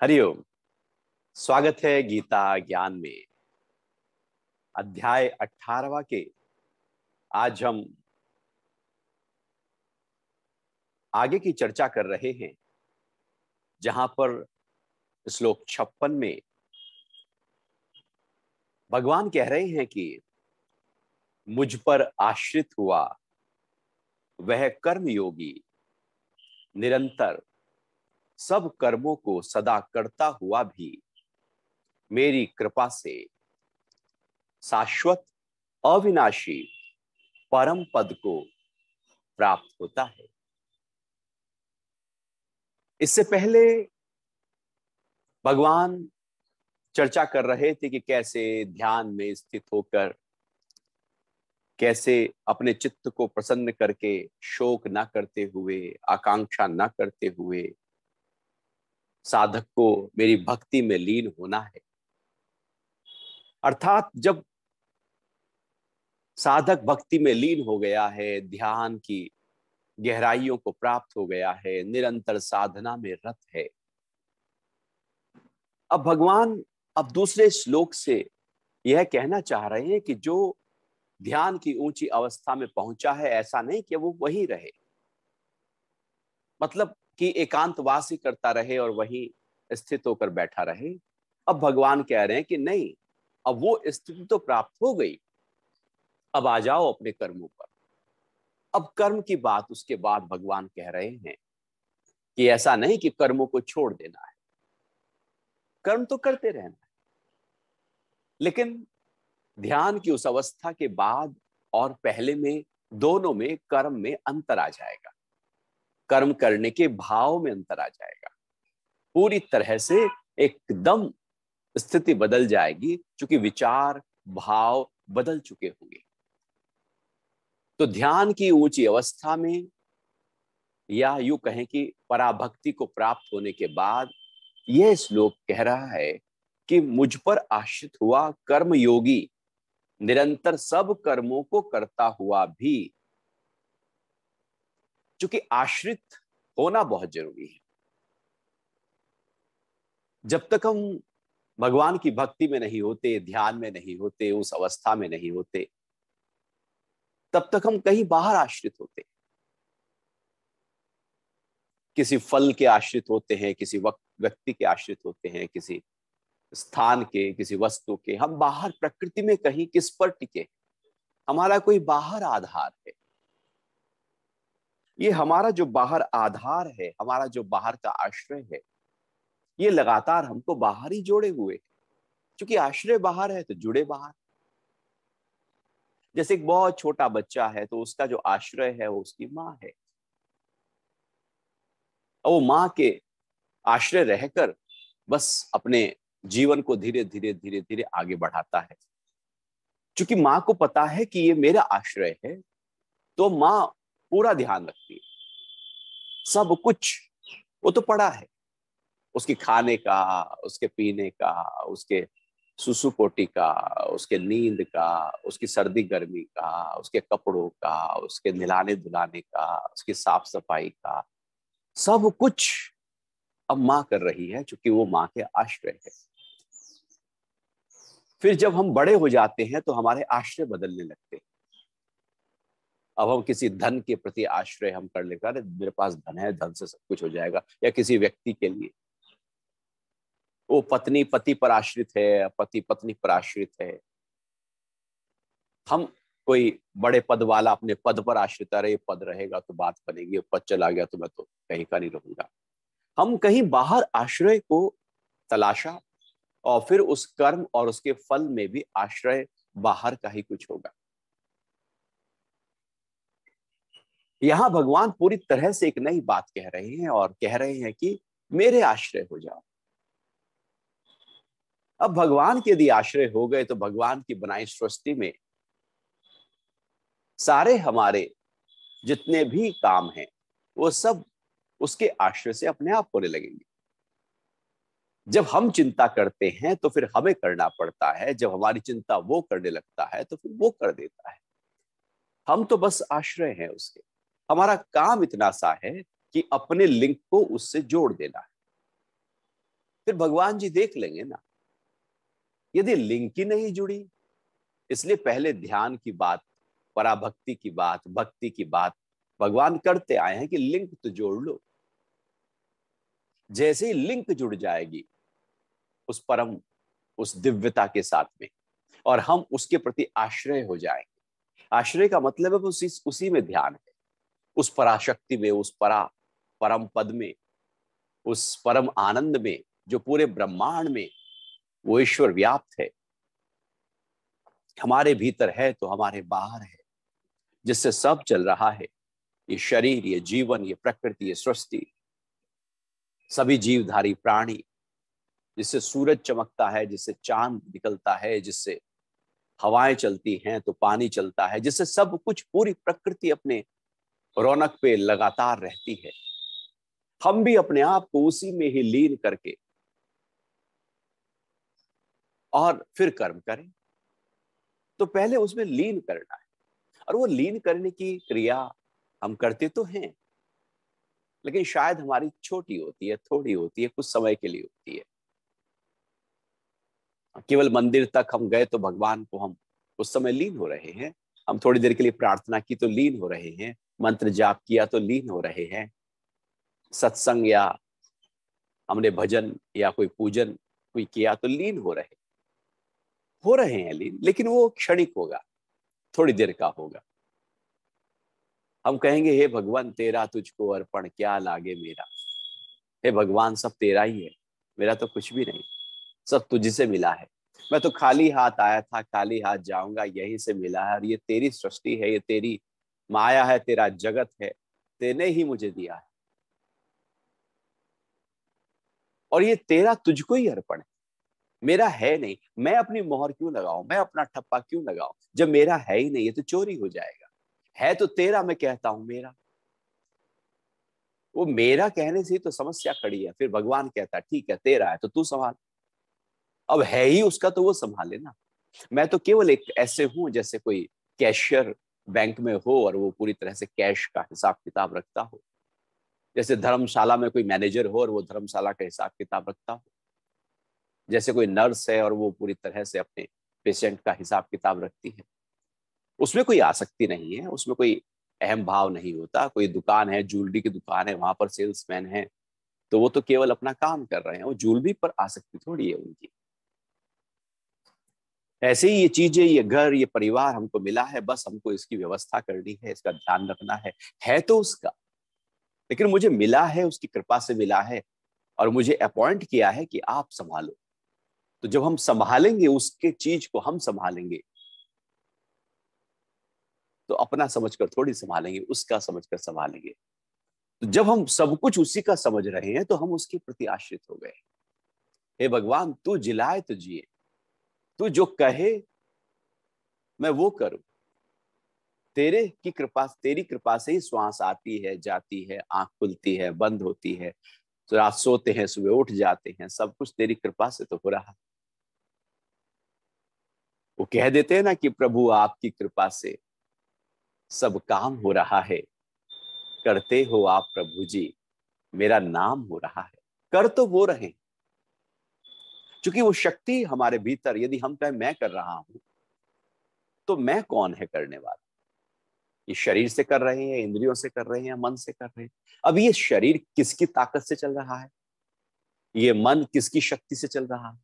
हरिओम। स्वागत है गीता ज्ञान में। अध्याय 18वां के आज हम आगे की चर्चा कर रहे हैं, जहां पर श्लोक 56 में भगवान कह रहे हैं कि मुझ पर आश्रित हुआ वह कर्म योगी निरंतर सब कर्मों को सदा करता हुआ भी मेरी कृपा से शाश्वत अविनाशी परम पद को प्राप्त होता है। इससे पहले भगवान चर्चा कर रहे थे कि कैसे ध्यान में स्थित होकर, कैसे अपने चित्त को प्रसन्न करके, शोक ना करते हुए, आकांक्षा ना करते हुए साधक को मेरी भक्ति में लीन होना है। अर्थात जब साधक भक्ति में लीन हो गया है, ध्यान की गहराइयों को प्राप्त हो गया है, निरंतर साधना में रत है, अब भगवान अब दूसरे श्लोक से यह कहना चाह रहे हैं कि जो ध्यान की ऊंची अवस्था में पहुंचा है, ऐसा नहीं कि वो वहीं रहे, मतलब कि एकांतवासी करता रहे और वहीं स्थित होकर बैठा रहे। अब भगवान कह रहे हैं कि नहीं, अब वो स्थिति तो प्राप्त हो गई, अब आ जाओ अपने कर्मों पर। अब कर्म की बात उसके बाद भगवान कह रहे हैं कि ऐसा नहीं कि कर्मों को छोड़ देना है, कर्म तो करते रहना है, लेकिन ध्यान की उस अवस्था के बाद और पहले में, दोनों में कर्म में अंतर आ जाएगा, कर्म करने के भाव में अंतर आ जाएगा, पूरी तरह से एकदम स्थिति बदल जाएगी, क्योंकि विचार भाव बदल चुके होंगे। तो ध्यान की ऊंची अवस्था में, या यूं कहें कि पराभक्ति को प्राप्त होने के बाद, यह श्लोक कह रहा है कि मुझ पर आश्रित हुआ कर्म योगी निरंतर सब कर्मों को करता हुआ भी, क्योंकि आश्रित होना बहुत जरूरी है। जब तक हम भगवान की भक्ति में नहीं होते, ध्यान में नहीं होते, उस अवस्था में नहीं होते, तब तक हम कहीं बाहर आश्रित होते, किसी फल के आश्रित होते हैं, किसी व्यक्ति के आश्रित होते हैं, किसी स्थान के, किसी वस्तु के। हम बाहर प्रकृति में कहीं किस पर टिके, हमारा कोई बाहर आधार है। ये हमारा जो बाहर आधार है, हमारा जो बाहर का आश्रय है, ये लगातार हमको बाहर ही जोड़े हुए, क्योंकि आश्रय बाहर है तो जुड़े बाहर। जैसे एक बहुत छोटा बच्चा है तो उसका जो आश्रय है वो उसकी माँ है, और वो माँ के आश्रय रहकर बस अपने जीवन को धीरे धीरे धीरे धीरे आगे बढ़ाता है। क्योंकि माँ को पता है कि ये मेरा आश्रय है, तो माँ पूरा ध्यान रखती है, सब कुछ वो तो पड़ा है, उसके खाने का, उसके पीने का, उसके सुसु पोटी का, उसके नींद का, उसकी सर्दी गर्मी का, उसके कपड़ों का, उसके नहलाने धुलाने का, उसकी साफ सफाई का, सब कुछ अब माँ कर रही है, क्योंकि वो माँ के आश्रय है। फिर जब हम बड़े हो जाते हैं तो हमारे आश्रय बदलने लगते हैं। अब हम किसी धन के प्रति आश्रय हम कर लेकर, अरे मेरे पास धन है, धन से सब कुछ हो जाएगा, या किसी व्यक्ति के लिए वो पत्नी पति पर आश्रित है, पति पत्नी पर आश्रित है, हम कोई बड़े पद वाला अपने पद पर आश्रित, रहे पद रहेगा तो बात बनेगी, पद चला गया तो मैं तो कहीं का नहीं रहूंगा। हम कहीं बाहर आश्रय को तलाशा, और फिर उस कर्म और उसके फल में भी आश्रय बाहर का ही कुछ होगा। यहां भगवान पूरी तरह से एक नई बात कह रहे हैं, और कह रहे हैं कि मेरे आश्रय हो जाओ। अब भगवान के यदि आश्रय हो गए तो भगवान की बनाई सृष्टि में सारे हमारे जितने भी काम हैं वो सब उसके आश्रय से अपने आप होने लगेंगे। जब हम चिंता करते हैं तो फिर हमें करना पड़ता है, जब हमारी चिंता वो करने लगता है तो फिर वो कर देता है। हम तो बस आश्रय हैं उसके। हमारा काम इतना सा है कि अपने लिंक को उससे जोड़ देना है। फिर भगवान जी देख लेंगे ना। यदि लिंक ही नहीं जुड़ी, इसलिए पहले ध्यान की बात, पराभक्ति की बात, भक्ति की बात भगवान करते आए हैं कि लिंक तो जोड़ लो। जैसे ही लिंक जुड़ जाएगी उस परम, उस दिव्यता के साथ में, और हम उसके प्रति आश्रय हो जाएंगे। आश्रय का मतलब है उसी में ध्यान है, उस पराशक्ति में, उस परम पद में, उस परम आनंद में जो पूरे ब्रह्मांड में वो ईश्वर व्याप्त है। हमारे भीतर है तो हमारे बाहर है, जिससे सब चल रहा है। ये शरीर, ये जीवन, ये प्रकृति, ये सृष्टि, सभी जीवधारी प्राणी, जिससे सूरज चमकता है, जिससे चांद निकलता है, जिससे हवाएं चलती हैं तो पानी चलता है, जिससे सब कुछ, पूरी प्रकृति अपने रौनक पे लगातार रहती है। हम भी अपने आप को उसी में ही लीन करके और फिर कर्म करें। तो पहले उसमें लीन करना है, और वो लीन करने की क्रिया हम करते तो हैं, लेकिन शायद हमारी छोटी होती है, थोड़ी होती है, कुछ समय के लिए होती है। केवल मंदिर तक हम गए तो भगवान को हम उस समय लीन हो रहे हैं, हम थोड़ी देर के लिए प्रार्थना की तो लीन हो रहे हैं, मंत्र जाप किया तो लीन हो रहे हैं, सत्संग या हमने भजन या कोई पूजन कोई किया तो लीन हो रहे हैं लीन, लेकिन वो क्षणिक होगा, थोड़ी देर का होगा। हम कहेंगे हे भगवान तेरा तुझको अर्पण क्या लागे मेरा। हे भगवान सब तेरा ही है, मेरा तो कुछ भी नहीं, सब तुझसे मिला है। मैं तो खाली हाथ आया था, खाली हाथ जाऊंगा, यहीं से मिला है। और ये तेरी सृष्टि है, ये तेरी माया है, तेरा जगत है, तेने ही मुझे दिया है, और ये तेरा तुझको ही अर्पण है, मेरा है नहीं। मैं अपनी मोहर क्यों लगाऊं, मैं अपना ठप्पा क्यों लगाऊं, जब मेरा है ही नहीं, ये तो चोरी हो जाएगा। है तो तेरा, मैं कहता हूं मेरा। वो मेरा कहने से ही तो समस्या खड़ी है। फिर भगवान कहता है ठीक है तेरा है तो तू संभाल। अब है ही उसका तो वो संभाले ना। मैं तो केवल एक ऐसे हूं जैसे कोई कैशियर बैंक में हो और वो पूरी तरह से कैश का हिसाब किताब रखता हो, जैसे धर्मशाला में कोई मैनेजर हो और वो धर्मशाला का हिसाब किताब रखता हो, जैसे कोई नर्स है और वो पूरी तरह से अपने पेशेंट का हिसाब किताब रखती है। उसमें कोई आसक्ति नहीं है, उसमें कोई अहम भाव नहीं होता। कोई दुकान है, ज्वेलरी की दुकान है, वहां पर सेल्समैन है, तो वो तो केवल अपना काम कर रहे हैं, वो ज्वेलरी पर आसक्ति थोड़ी है उनकी। ऐसे ही ये चीजें, ये घर, ये परिवार हमको मिला है, बस हमको इसकी व्यवस्था करनी है, इसका ध्यान रखना है तो उसका, लेकिन मुझे मिला है उसकी कृपा से मिला है, और मुझे अपॉइंट किया है कि आप संभालो। तो जब हम संभालेंगे उसके चीज को, हम संभालेंगे तो अपना समझकर थोड़ी संभालेंगे, उसका समझकर संभालेंगे। तो जब हम सब कुछ उसी का समझ रहे हैं तो हम उसके प्रति आश्रित हो गए। हे भगवान तू जिलाए तो जिए, तू जो कहे मैं वो करूं। तेरी कृपा से ही श्वास आती है, जाती है, आंख खुलती है, बंद होती है, तो रात सोते हैं, सुबह उठ जाते हैं, सब कुछ तेरी कृपा से तो हो रहा है। वो कह देते हैं ना कि प्रभु आपकी कृपा से सब काम हो रहा है, करते हो आप प्रभु जी, मेरा नाम हो रहा है। कर तो वो रहे, क्योंकि वो शक्ति हमारे भीतर, यदि हम कहें मैं कर रहा हूं, तो मैं कौन है करने वाला। ये शरीर से कर रहे हैं, इंद्रियों से कर रहे हैं, मन से कर रहे हैं। अब ये शरीर किसकी ताकत से चल रहा है, ये मन किसकी शक्ति से चल रहा है,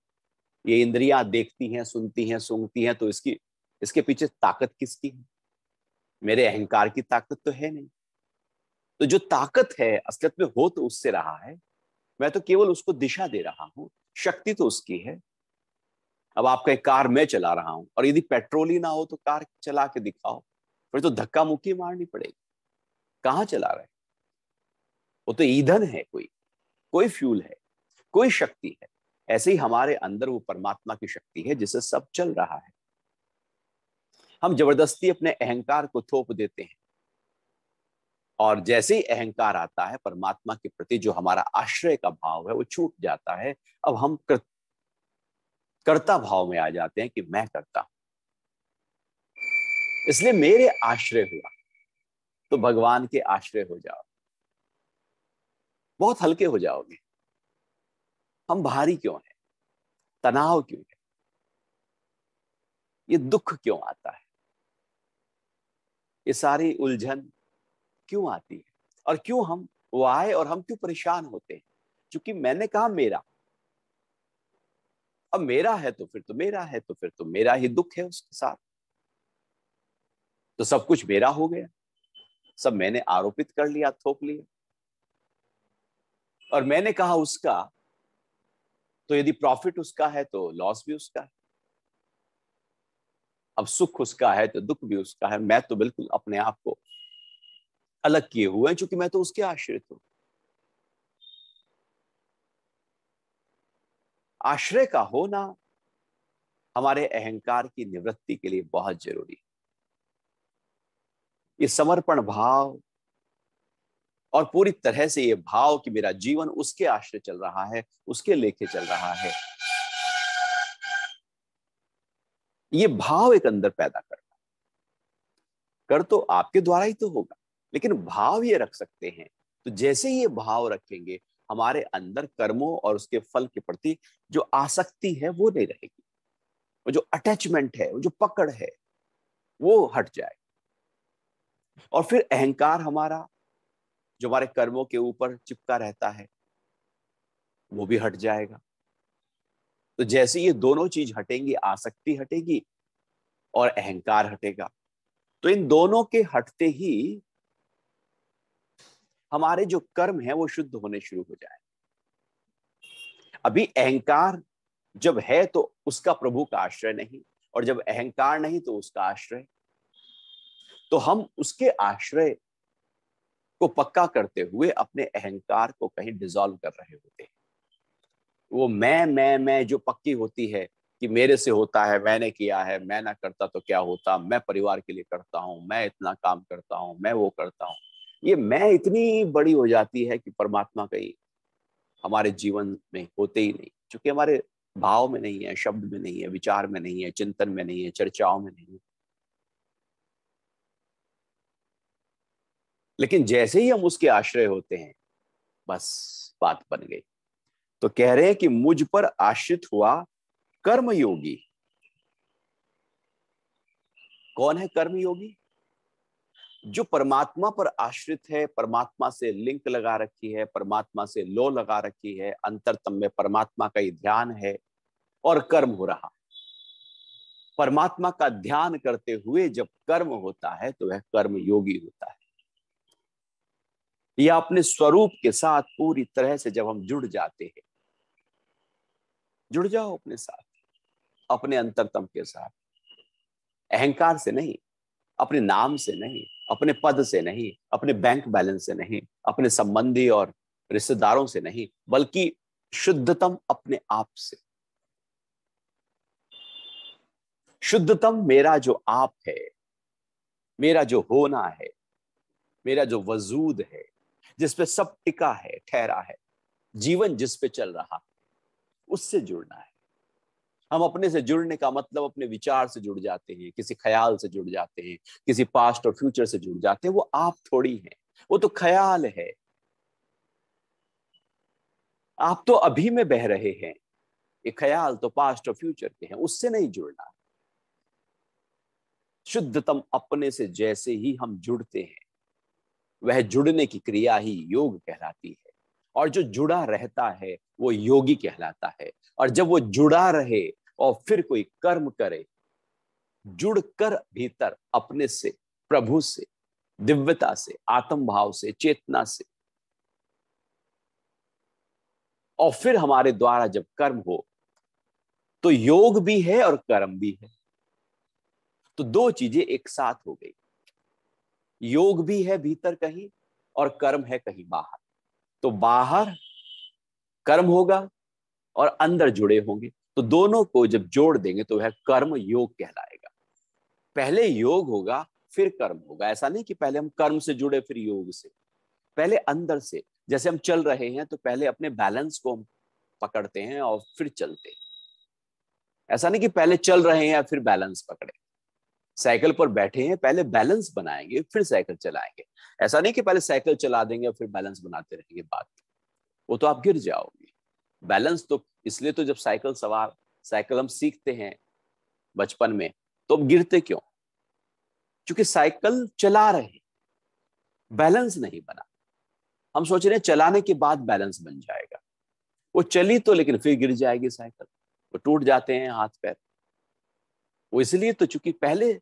ये इंद्रियां देखती हैं, सुनती हैं, सूंघती हैं, तो इसकी इसके पीछे ताकत किसकी है। मेरे अहंकार की ताकत तो है नहीं। तो जो ताकत है असलियत में हो तो उससे रहा है, मैं तो केवल उसको दिशा दे रहा हूं, शक्ति तो उसकी है। अब आपका एक कार मैं चला रहा हूं, और यदि पेट्रोल ही ना हो तो कार चला के दिखाओ, फिर तो धक्का मुक्की मारनी पड़ेगी। कहां चला रहे, वो तो ईंधन है, कोई कोई फ्यूल है, कोई शक्ति है। ऐसे ही हमारे अंदर वो परमात्मा की शक्ति है जिससे सब चल रहा है। हम जबरदस्ती अपने अहंकार को थोप देते हैं, और जैसे ही अहंकार आता है, परमात्मा के प्रति जो हमारा आश्रय का भाव है वो छूट जाता है। अब हम कर्ता भाव में आ जाते हैं कि मैं करता हूं, इसलिए मेरे आश्रय हुआ। तो भगवान के आश्रय हो जाओ, बहुत हल्के हो जाओगे। हम भारी क्यों हैं, तनाव क्यों है, ये दुख क्यों आता है, ये सारी उलझन क्यों आती है, और क्यों हम वो आए और हम क्यों परेशान होते हैं? क्योंकि मैंने कहा मेरा, अब मेरा है तो फिर तो मेरा है, तो फिर तो मेरा ही दुख है उसके साथ, तो सब कुछ मेरा हो गया, सब मैंने आरोपित कर लिया, थोप लिया। और मैंने कहा उसका, तो यदि प्रॉफिट उसका है तो लॉस भी उसका है, अब सुख उसका है तो दुख भी उसका है। मैं तो बिल्कुल अपने आप को अलग किए हुए हैं, क्योंकि मैं तो उसके आश्रित हूं। आश्रय का होना हमारे अहंकार की निवृत्ति के लिए बहुत जरूरी है। ये समर्पण भाव और पूरी तरह से ये भाव कि मेरा जीवन उसके आश्रय चल रहा है, उसके लेके चल रहा है, ये भाव एक अंदर पैदा करना। कर तो आपके द्वारा ही तो होगा, लेकिन भाव ये रख सकते हैं। तो जैसे ये भाव रखेंगे, हमारे अंदर कर्मों और उसके फल के प्रति जो आसक्ति है वो नहीं रहेगी, वो जो अटैचमेंट है, वो जो पकड़ है, वो हट जाए। और फिर अहंकार हमारा जो हमारे कर्मों के ऊपर चिपका रहता है वो भी हट जाएगा। तो जैसे ये दोनों चीज हटेंगी, आसक्ति हटेगी और अहंकार हटेगा, तो इन दोनों के हटते ही हमारे जो कर्म है वो शुद्ध होने शुरू हो जाए। अभी अहंकार जब है तो उसका प्रभु का आश्रय नहीं, और जब अहंकार नहीं तो उसका आश्रय। तो हम उसके आश्रय को पक्का करते हुए अपने अहंकार को कहीं डिसॉल्व कर रहे होते हैं। वो मैं जो पक्की होती है कि मेरे से होता है, मैंने किया है, मैं ना करता तो क्या होता, मैं परिवार के लिए करता हूं, मैं इतना काम करता हूं, मैं वो करता हूं, ये मैं इतनी बड़ी हो जाती है कि परमात्मा कहीं हमारे जीवन में होते ही नहीं, क्योंकि हमारे भाव में नहीं है, शब्द में नहीं है, विचार में नहीं है, चिंतन में नहीं है, चर्चाओं में नहीं है। लेकिन जैसे ही हम उसके आश्रय होते हैं, बस बात बन गई। तो कह रहे हैं कि मुझ पर आश्रित हुआ कर्मयोगी। कौन है कर्मयोगी? जो परमात्मा पर आश्रित है, परमात्मा से लिंक लगा रखी है, परमात्मा से लो लगा रखी है, अंतरतम में परमात्मा का ही ध्यान है और कर्म हो रहा। परमात्मा का ध्यान करते हुए जब कर्म होता है तो वह कर्म योगी होता है। यह अपने स्वरूप के साथ पूरी तरह से जब हम जुड़ जाते हैं, जुड़ जाओ अपने साथ, अपने अंतरतम के साथ, अहंकार से नहीं, अपने नाम से नहीं, अपने पद से नहीं, अपने बैंक बैलेंस से नहीं, अपने संबंधी और रिश्तेदारों से नहीं, बल्कि शुद्धतम अपने आप से। शुद्धतम मेरा जो आप है, मेरा जो होना है, मेरा जो वजूद है, जिस पे सब टिका है, ठहरा है, जीवन जिस पे चल रहा, उससे जुड़ना है। हम अपने से जुड़ने का मतलब अपने विचार से जुड़ जाते हैं, किसी ख्याल से जुड़ जाते हैं, किसी पास्ट और फ्यूचर से जुड़ जाते हैं। वो आप थोड़ी हैं, वो तो ख्याल है। आप तो अभी में बह रहे हैं, ये ख्याल तो पास्ट और फ्यूचर के हैं, उससे नहीं जुड़ना। शुद्धतम अपने से जैसे ही हम जुड़ते हैं, वह जुड़ने की क्रिया ही योग कहलाती है। और जो जुड़ा रहता है वो योगी कहलाता है। और जब वो जुड़ा रहे और फिर कोई कर्म करे, जुड़कर भीतर अपने से, प्रभु से, दिव्यता से, आत्म भाव से, चेतना से, और फिर हमारे द्वारा जब कर्म हो तो योग भी है और कर्म भी है। तो दो चीजें एक साथ हो गई, योग भी है भीतर कहीं और कर्म है कहीं बाहर। तो बाहर कर्म होगा और अंदर जुड़े होंगे, तो दोनों को जब जोड़ देंगे तो वह कर्म योग कहलाएगा। पहले योग होगा फिर कर्म होगा। ऐसा नहीं कि पहले हम कर्म से जुड़े फिर योग से, पहले अंदर से। जैसे हम चल रहे हैं तो पहले अपने बैलेंस को हम पकड़ते हैं और फिर चलते हैं। ऐसा नहीं कि पहले चल रहे हैं फिर बैलेंस पकड़े। साइकिल पर बैठे हैं, पहले बैलेंस बनाएंगे फिर साइकिल चलाएंगे। ऐसा नहीं कि पहले साइकिल चला देंगे और फिर बैलेंस बनाते रहेंगे, बात वो तो आप गिर जाओगे। बैलेंस तो इसलिए तो जब साइकिल हम सीखते हैं बचपन में, तो अब गिरते क्यों? क्योंकि साइकिल चला रहे, बैलेंस नहीं बना। हम सोच रहे हैं चलाने के बाद बैलेंस बन जाएगा। वो चली तो, लेकिन फिर गिर जाएगी साइकिल, वो टूट जाते हैं हाथ पैर। वो इसलिए तो, चूंकि पहले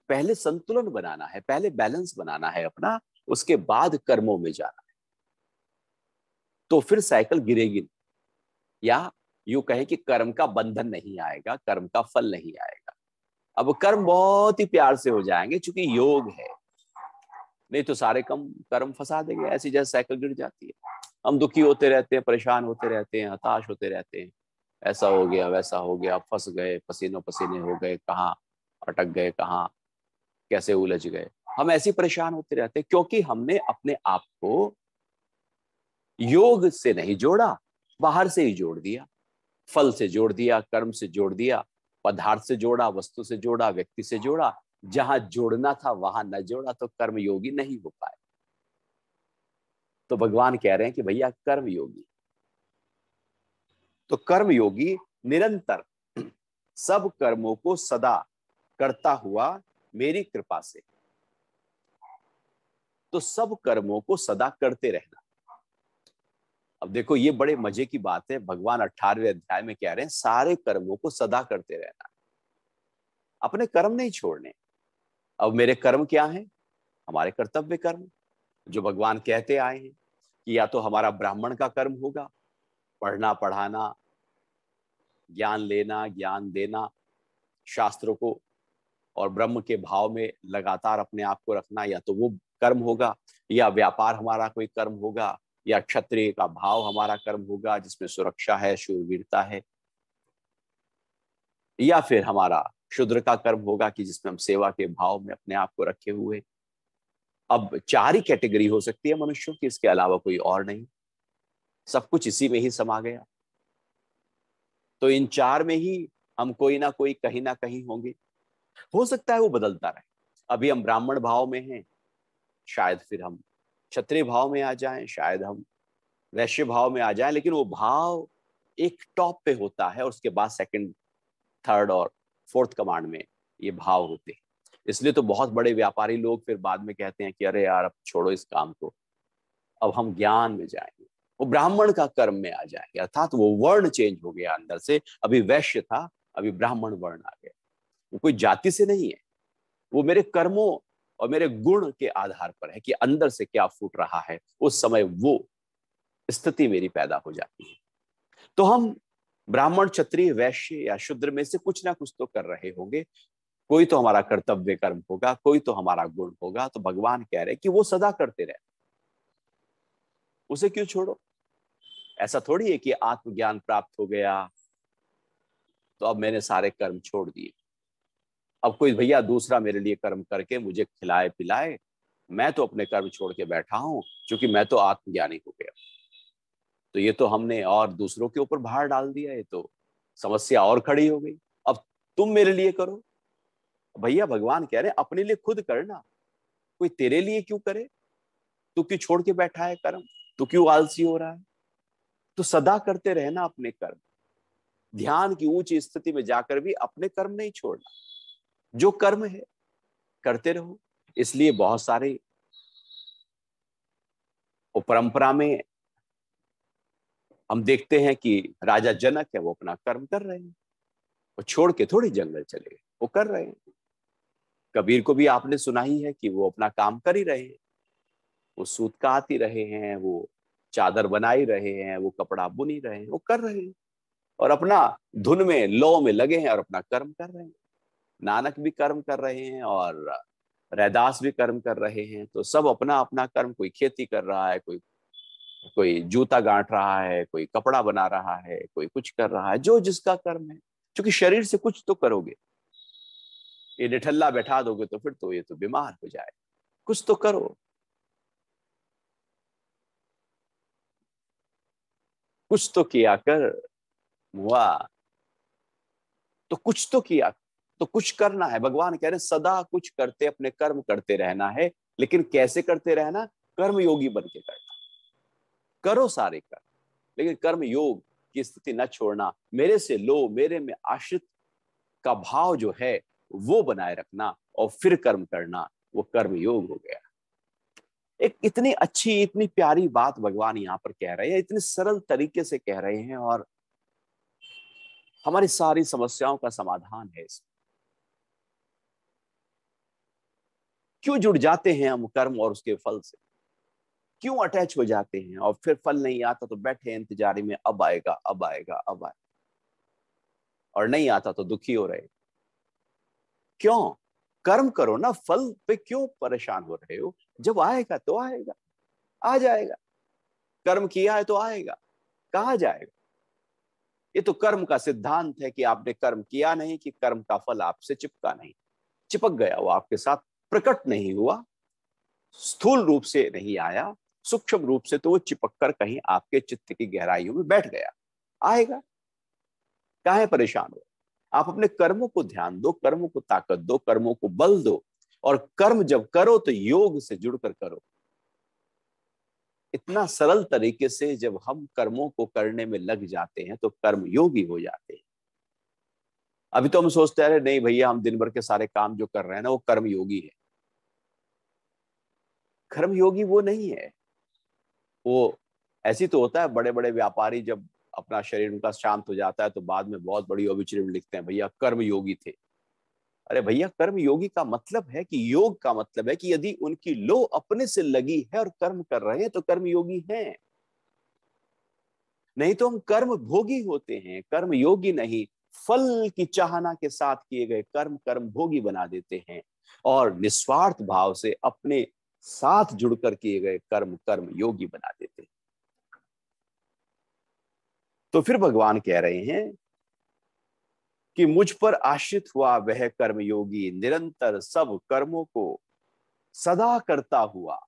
पहले संतुलन बनाना है, पहले बैलेंस बनाना है अपना, उसके बाद कर्मों में जाना है, तो फिर साइकिल गिरेगी नहीं। या यूं कहें कि कर्म का बंधन नहीं आएगा, कर्म का फल नहीं आएगा। अब कर्म बहुत ही प्यार से हो जाएंगे, चूंकि योग है। नहीं तो सारे कम कर्म फंसा देंगे, ऐसी जैसे साइकिल गिर जाती है। हम दुखी होते रहते हैं, परेशान होते रहते हैं, हताश होते रहते हैं, ऐसा हो गया वैसा हो गया, फंस गए, पसीनों पसीने हो गए, कहाँ अटक गए, कहाँ कैसे उलझ गए। हम ऐसे परेशान होते रहते हैं क्योंकि हमने अपने आप को योग से नहीं जोड़ा, बाहर से ही जोड़ दिया। फल से जोड़ दिया, कर्म से जोड़ दिया, पदार्थ से जोड़ा, वस्तु से जोड़ा, व्यक्ति से जोड़ा। जहां जोड़ना था वहां न जोड़ा, तो कर्म योगी नहीं हो पाए। तो भगवान कह रहे हैं कि भैया कर्म योगी, तो कर्म योगी निरंतर सब कर्मों को सदा करता हुआ मेरी कृपा से, तो सब कर्मों को सदा करते रहना। अब देखो ये बड़े मजे की बात है, भगवान 18वें अध्याय में कह रहे हैं सारे कर्मों को सदा करते रहना, अपने कर्म नहीं छोड़ने। अब मेरे कर्म क्या हैं? हमारे कर्तव्य कर्म, जो भगवान कहते आए हैं कि या तो हमारा ब्राह्मण का कर्म होगा, पढ़ना पढ़ाना, ज्ञान लेना, ज्ञान देना, शास्त्रों को और ब्रह्म के भाव में लगातार अपने आप को रखना, या तो वो कर्म होगा, या व्यापार हमारा कोई कर्म होगा, या क्षत्रिय का भाव हमारा कर्म होगा जिसमें सुरक्षा है, शूरवीरता है, या फिर हमारा शूद्र का कर्म होगा कि जिसमें हम सेवा के भाव में अपने आप को रखे हुए। अब 4 ही कैटेगरी हो सकती है मनुष्यों की, इसके अलावा कोई और नहीं, सब कुछ इसी में ही समा गया। तो इन 4 में ही हम कोई ना कोई कहीं ना कहीं होंगे। हो सकता है वो बदलता रहे, अभी हम ब्राह्मण भाव में हैं, शायद फिर हम क्षत्रिय भाव में आ जाएं, शायद हम वैश्य भाव में आ जाएं, लेकिन वो भाव एक टॉप पे होता है और उसके बाद सेकंड, थर्ड और फोर्थ कमांड में ये भाव होते हैं। इसलिए तो बहुत बड़े व्यापारी लोग फिर बाद में कहते हैं कि अरे यार अब छोड़ो इस काम को, अब हम ज्ञान में जाएंगे, वो ब्राह्मण का कर्म में आ जाएंगे, अर्थात वो वर्ण चेंज हो गया अंदर से, अभी वैश्य था अभी ब्राह्मण वर्ण आ गया। वो कोई जाति से नहीं है, वो मेरे कर्मों और मेरे गुण के आधार पर है कि अंदर से क्या फूट रहा है, उस समय वो स्थिति मेरी पैदा हो जाती है। तो हम ब्राह्मण, क्षत्रिय, वैश्य या शूद्र में से कुछ ना कुछ तो कर रहे होंगे, कोई तो हमारा कर्तव्य कर्म होगा, कोई तो हमारा गुण होगा। तो भगवान कह रहे हैं कि वो सदा करते रहे, उसे क्यों छोड़ो। ऐसा थोड़ी है कि आत्मज्ञान प्राप्त हो गया तो अब मैंने सारे कर्म छोड़ दिए, अब कोई भैया दूसरा मेरे लिए कर्म करके मुझे खिलाए पिलाए, मैं तो अपने कर्म छोड़ के बैठा हूं क्योंकि मैं तो आत्मज्ञानी हो गया। तो ये तो हमने और दूसरों के ऊपर भार डाल दिया, ये तो समस्या और खड़ी हो गई। अब तुम मेरे लिए करो, भैया भगवान कह रहे हैं अपने लिए खुद करना, कोई तेरे लिए क्यों करे? तू क्यों छोड़ के बैठा है कर्म? तू क्यों आलसी हो रहा है? तो सदा करते रहना अपने कर्म, ध्यान की ऊंची स्थिति में जाकर भी अपने कर्म नहीं छोड़ना, जो कर्म है करते रहो। इसलिए बहुत सारे परंपरा में हम देखते हैं कि राजा जनक है, वो अपना कर्म कर रहे हैं, वो छोड़ के थोड़ी जंगल चले गए, वो कर रहे हैं। कबीर को भी आपने सुना ही है कि वो अपना काम कर ही रहे हैं, वो सूत काट ही रहे हैं, वो चादर बना ही रहे हैं, वो कपड़ा बुन ही रहे हैं, वो कर रहे हैं और अपना धुन में लौ में लगे हैं और अपना कर्म कर रहे हैं। नानक भी कर्म कर रहे हैं और रैदास भी कर्म कर रहे हैं। तो सब अपना अपना कर्म, कोई खेती कर रहा है, कोई कोई जूता गांठ रहा है, कोई कपड़ा बना रहा है, कोई कुछ कर रहा है, जो जिसका कर्म है। क्योंकि शरीर से कुछ तो करोगे, ये निठल्ला बैठा दोगे तो फिर तो ये तो बीमार हो जाए। कुछ तो करो, कुछ तो किया कर मुआ, तो कुछ तो किया, तो कुछ करना है। भगवान कह रहे हैं सदा कुछ करते, अपने कर्म करते रहना है। लेकिन कैसे करते रहना? कर्म योगी बन के करना। करो सारे कर्म, लेकिन कर्म योग की स्थिति न छोड़ना, मेरे से लो, मेरे में आश्रित का भाव जो है वो बनाए रखना और फिर कर्म करना, वो कर्म योग हो गया। एक इतनी अच्छी, इतनी प्यारी बात भगवान यहाँ पर कह रहे हैं, इतने सरल तरीके से कह रहे हैं, और हमारी सारी समस्याओं का समाधान है इसमें। क्यों जुड़ जाते हैं हम कर्म और उसके फल से, क्यों अटैच हो जाते हैं, और फिर फल नहीं आता तो बैठे इंतजारी में, अब आएगा, अब आएगा, अब आएगा, और नहीं आता तो दुखी हो रहे। क्यों? कर्म करो ना, फल पे क्यों परेशान हो रहे हो? जब आएगा तो आएगा, आ जाएगा। कर्म किया है तो आएगा, कहाँ जाएगा? ये तो कर्म का सिद्धांत है कि आपने कर्म किया नहीं, कि कर्म का फल आपसे चिपका नहीं, चिपक गया, वो आपके साथ प्रकट नहीं हुआ, स्थूल रूप से नहीं आया, सूक्ष्म रूप से तो वो चिपक कर कहीं आपके चित्त की गहराइयों में बैठ गया। आएगा, काहे परेशान हो? आप अपने कर्मों को ध्यान दो, कर्मों को ताकत दो, कर्मों को बल दो, और कर्म जब करो तो योग से जुड़कर करो। इतना सरल तरीके से जब हम कर्मों को करने में लग जाते हैं तो कर्म योगी हो जाते हैं। अभी तो हम सोचते हैं नहीं भैया, हम दिन भर के सारे काम जो कर रहे हैं ना वो कर्म योगी है। कर्म योगी वो नहीं है। वो ऐसी तो होता है, बड़े बड़े व्यापारी जब अपना शरीर उनका शांत हो जाता है तो बाद में बहुत बड़ी ऑब्ituary में लिखते हैं, भैया कर्म योगी थे। अरे भैया, कर्म योगी का मतलब है कि, योग का मतलब है कि यदि उनकी लो अपने से लगी है और कर्म कर रहे हैं तो कर्म योगी हैं। नहीं तो हम कर्म भोगी होते हैं, कर्म योगी नहीं। फल की चाहना के साथ किए गए कर्म कर्म भोगी बना देते हैं, और निस्वार्थ भाव से अपने साथ जुड़कर किए गए कर्म कर्म योगी बना देते हैं। तो फिर भगवान कह रहे हैं कि मुझ पर आश्रित हुआ वह कर्मयोगी, निरंतर सब कर्मों को सदा करता हुआ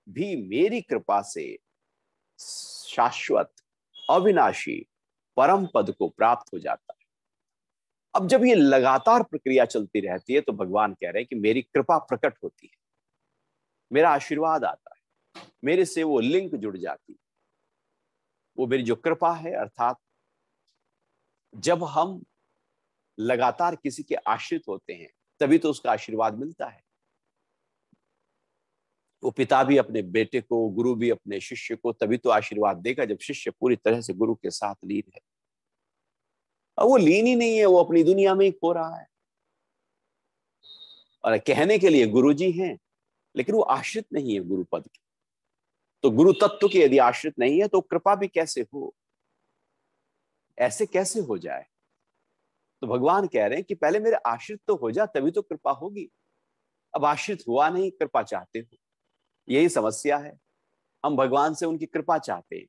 भी मेरी कृपा से शाश्वत अविनाशी परम पद को प्राप्त हो जाता है। अब जब ये लगातार प्रक्रिया चलती रहती है तो भगवान कह रहे हैं कि मेरी कृपा प्रकट होती है, मेरा आशीर्वाद आता है, मेरे से वो लिंक जुड़ जाती है। वो मेरी जो कृपा है, अर्थात जब हम लगातार किसी के आश्रित होते हैं तभी तो उसका आशीर्वाद मिलता है। वो पिता भी अपने बेटे को, गुरु भी अपने शिष्य को तभी तो आशीर्वाद देगा जब शिष्य पूरी तरह से गुरु के साथ लीन है। और वो लीन ही नहीं है, वो अपनी दुनिया में ही खो रहा है। और कहने के लिए गुरु जी हैं, लेकिन वो आश्रित नहीं है गुरु पद के। तो गुरु तत्व की यदि आश्रित नहीं है तो कृपा भी कैसे हो, ऐसे कैसे हो जाए? तो भगवान कह रहे हैं कि पहले मेरे आश्रित तो हो जा, तभी तो कृपा होगी। अब आश्रित हुआ नहीं, कृपा चाहते हो, यही समस्या है। हम भगवान से उनकी कृपा चाहते हैं।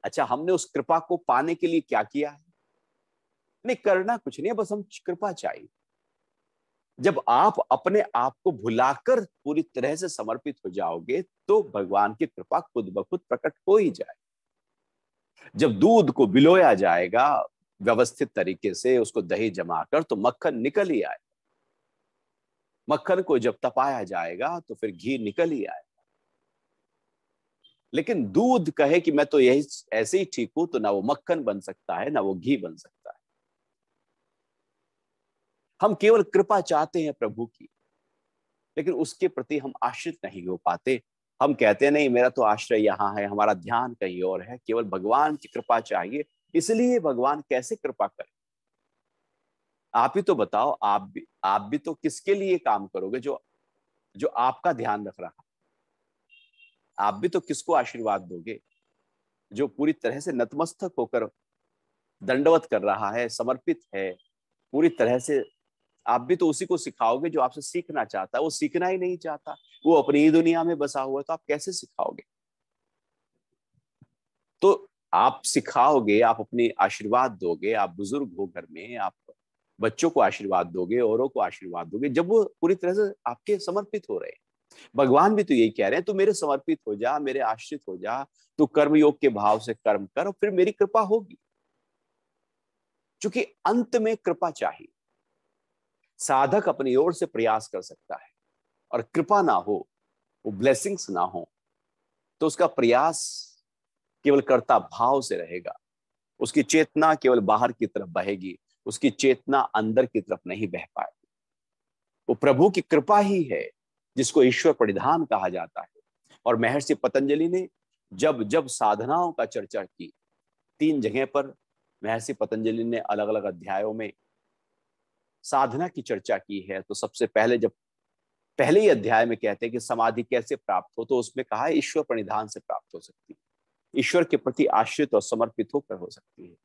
अच्छा, हमने उस कृपा को पाने के लिए क्या किया है? नहीं, करना कुछ नहीं है, बस हम कृपा चाहिए। जब आप अपने आप को भुलाकर पूरी तरह से समर्पित हो जाओगे तो भगवान की कृपा खुद ब खुद प्रकट हो ही जाए। जब दूध को भिगोया जाएगा व्यवस्थित तरीके से, उसको दही जमाकर, तो मक्खन निकल ही आए। मक्खन को जब तपाया जाएगा तो फिर घी निकल ही आए। लेकिन दूध कहे कि मैं तो यही ऐसे ही ठीक हूं, तो ना वो मक्खन बन सकता है, ना वो घी बन सकता है। हम केवल कृपा चाहते हैं प्रभु की, लेकिन उसके प्रति हम आश्रित नहीं हो पाते। हम कहते हैं नहीं, मेरा तो आश्रय यहाँ है, हमारा ध्यान कहीं और है, केवल भगवान की कृपा चाहिए। इसलिए भगवान कैसे कृपा करें? आप ही तो बताओ, आप भी तो किसके लिए काम करोगे जो जो आपका ध्यान रख रहा? आप भी तो किसको आशीर्वाद दोगे? जो पूरी तरह से नतमस्तक होकर दंडवत कर रहा है, समर्पित है पूरी तरह से। आप भी तो उसी को सिखाओगे जो आपसे सीखना चाहता है। वो सीखना ही नहीं चाहता, वो अपनी ही दुनिया में बसा हुआ है, तो आप कैसे सिखाओगे? तो आप सिखाओगे, आप अपनी आशीर्वाद दोगे, आप बुजुर्ग हो घर में, आप बच्चों को आशीर्वाद दोगे, औरों को आशीर्वाद दोगे जब वो पूरी तरह से आपके समर्पित हो रहे हैं। भगवान भी तो यही कह रहे हैं, तू मेरे समर्पित हो जा, मेरे आश्रित हो जा, तू कर्मयोग के भाव से कर्म कर और फिर मेरी कृपा होगी। क्योंकि अंत में कृपा चाहिए। साधक अपनी ओर से प्रयास कर सकता है, और कृपा ना हो, वो ब्लेसिंग्स ना हो, तो उसका प्रयास केवल कर्ता भाव से रहेगा, उसकी चेतना केवल बाहर की तरफ बहेगी, उसकी चेतना अंदर की तरफ नहीं बह पाएगी। वो प्रभु की कृपा ही है जिसको ईश्वर परिधान कहा जाता है। और महर्षि पतंजलि ने जब जब साधनाओं का चर्चा की, 3 जगह पर महर्षि पतंजलि ने अलग अलग अध्यायों में साधना की चर्चा की है। तो सबसे पहले जब पहले ही अध्याय में कहते हैं कि समाधि कैसे प्राप्त हो, तो उसमें कहा है ईश्वर परिधान से प्राप्त हो सकती है, ईश्वर के प्रति आश्रित और समर्पित होकर हो सकती है।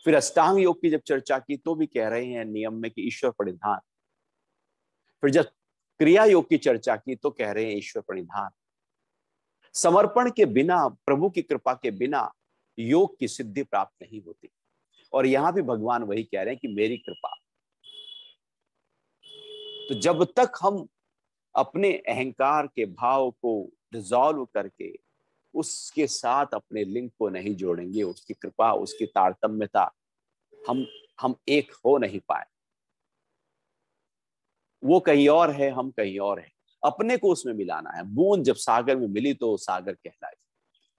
फिर अष्टांग योग की जब चर्चा की तो भी कह रहे हैं नियम में कि ईश्वर परिधान। फिर जब क्रिया योग की चर्चा की तो कह रहे हैं ईश्वर परिधान। समर्पण के बिना, प्रभु की कृपा के बिना योग की सिद्धि प्राप्त नहीं होती। और यहां भी भगवान वही कह रहे हैं कि मेरी कृपा। तो जब तक हम अपने अहंकार के भाव को डिसॉल्व करके उसके साथ अपने लिंक को नहीं जोड़ेंगे, उसकी कृपा, उसकी तारतम्यता, हम एक हो नहीं पाए। वो कहीं और है, हम कहीं और है, अपने को उसमें मिलाना है। बूंद जब सागर में मिली तो सागर कहलाई।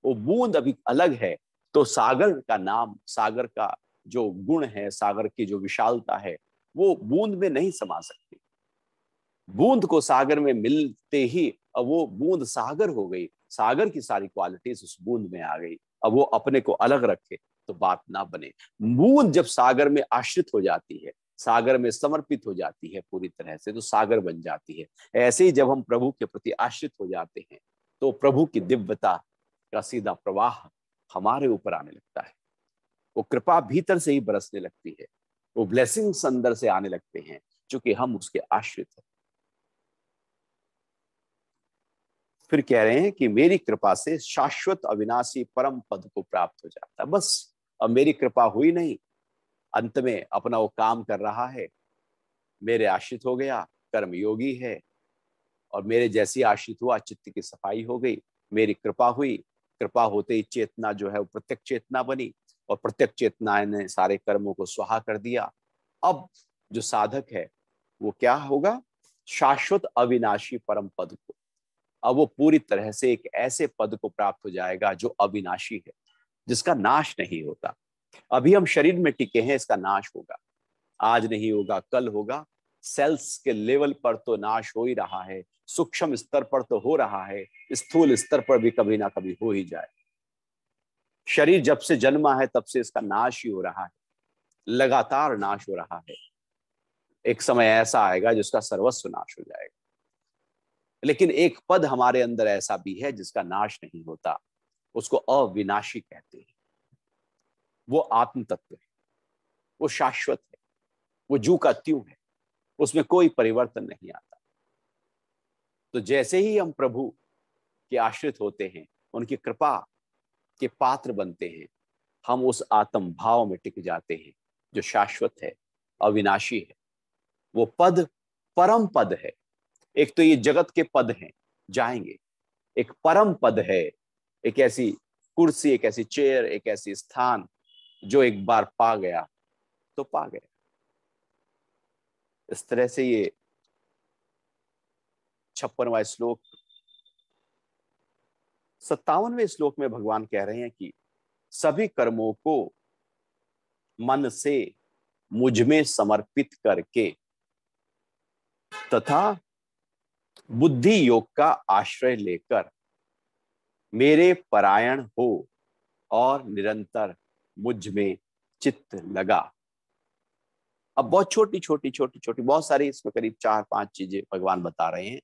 वो बूंद अभी अलग है तो सागर का नाम, सागर का जो गुण है, सागर की जो विशालता है, वो बूंद में नहीं समा सकती। बूंद को सागर में मिलते ही अब वो बूंद सागर हो गई, सागर की सारी क्वालिटीज उस बूंद में आ गई। अब वो अपने को अलग रखे तो बात ना बने। बूंद जब सागर में आश्रित हो जाती है, सागर में समर्पित हो जाती है पूरी तरह से, तो सागर बन जाती है। ऐसे ही जब हम प्रभु के प्रति आश्रित हो जाते हैं तो प्रभु की दिव्यता का सीधा प्रवाह हमारे ऊपर आने लगता है। वो कृपा भीतर से ही बरसने लगती है, वो ब्लेसिंग्स अंदर से आने लगते हैं क्योंकि हम उसके आश्रित हैं। फिर कह रहे हैं कि मेरी कृपा से शाश्वत अविनाशी परम पद को प्राप्त हो जाता है। बस अब मेरी कृपा हुई नहीं, अंत में अपना वो काम कर रहा है, मेरे आश्रित हो गया, कर्म योगी है, और मेरे जैसी आश्रित हुआ, चित्त की सफाई हो गई, मेरी कृपा हुई। कृपा होते ही चेतना जो है वो प्रत्यक्ष चेतना बनी, और प्रत्यक्ष चेतना ने सारे कर्मों को स्वाहा कर दिया। अब जो साधक है वो क्या होगा? शाश्वत अविनाशी परम पद को, अब वो पूरी तरह से एक ऐसे पद को प्राप्त हो जाएगा जो अविनाशी है, जिसका नाश नहीं होता। अभी हम शरीर में टिके हैं, इसका नाश होगा, आज नहीं होगा कल होगा। सेल्स के लेवल पर तो नाश हो ही रहा है, सूक्ष्म स्तर पर तो हो रहा है, स्थूल स्तर पर भी कभी ना कभी हो ही जाए। शरीर जब से जन्मा है तब से इसका नाश ही हो रहा है, लगातार नाश हो रहा है। एक समय ऐसा आएगा जिसका सर्वस्व नाश हो जाएगा। लेकिन एक पद हमारे अंदर ऐसा भी है जिसका नाश नहीं होता, उसको अविनाशी कहते हैं। वो आत्म तत्व है, वो शाश्वत है, वो जू का त्यों है, उसमें कोई परिवर्तन नहीं आता। तो जैसे ही हम प्रभु के आश्रित होते हैं, उनकी कृपा के पात्र बनते हैं, हम उस आत्म भाव में टिक जाते हैं जो शाश्वत है, अविनाशी है। वो पद परम पद है। एक तो ये जगत के पद हैं, जाएंगे। एक परम पद है, एक ऐसी कुर्सी, एक ऐसी चेयर, एक ऐसी स्थान जो एक बार पा गया तो पा गया। इस तरह से ये 56वां श्लोक, 57वें श्लोक में भगवान कह रहे हैं कि सभी कर्मों को मन से मुझ में समर्पित करके तथा बुद्धि योग का आश्रय लेकर मेरे परायण हो और निरंतर मुझ में चित्त लगा। अब बहुत छोटी छोटी छोटी छोटी बहुत सारी, इसमें करीब 4-5 चीजें भगवान बता रहे हैं।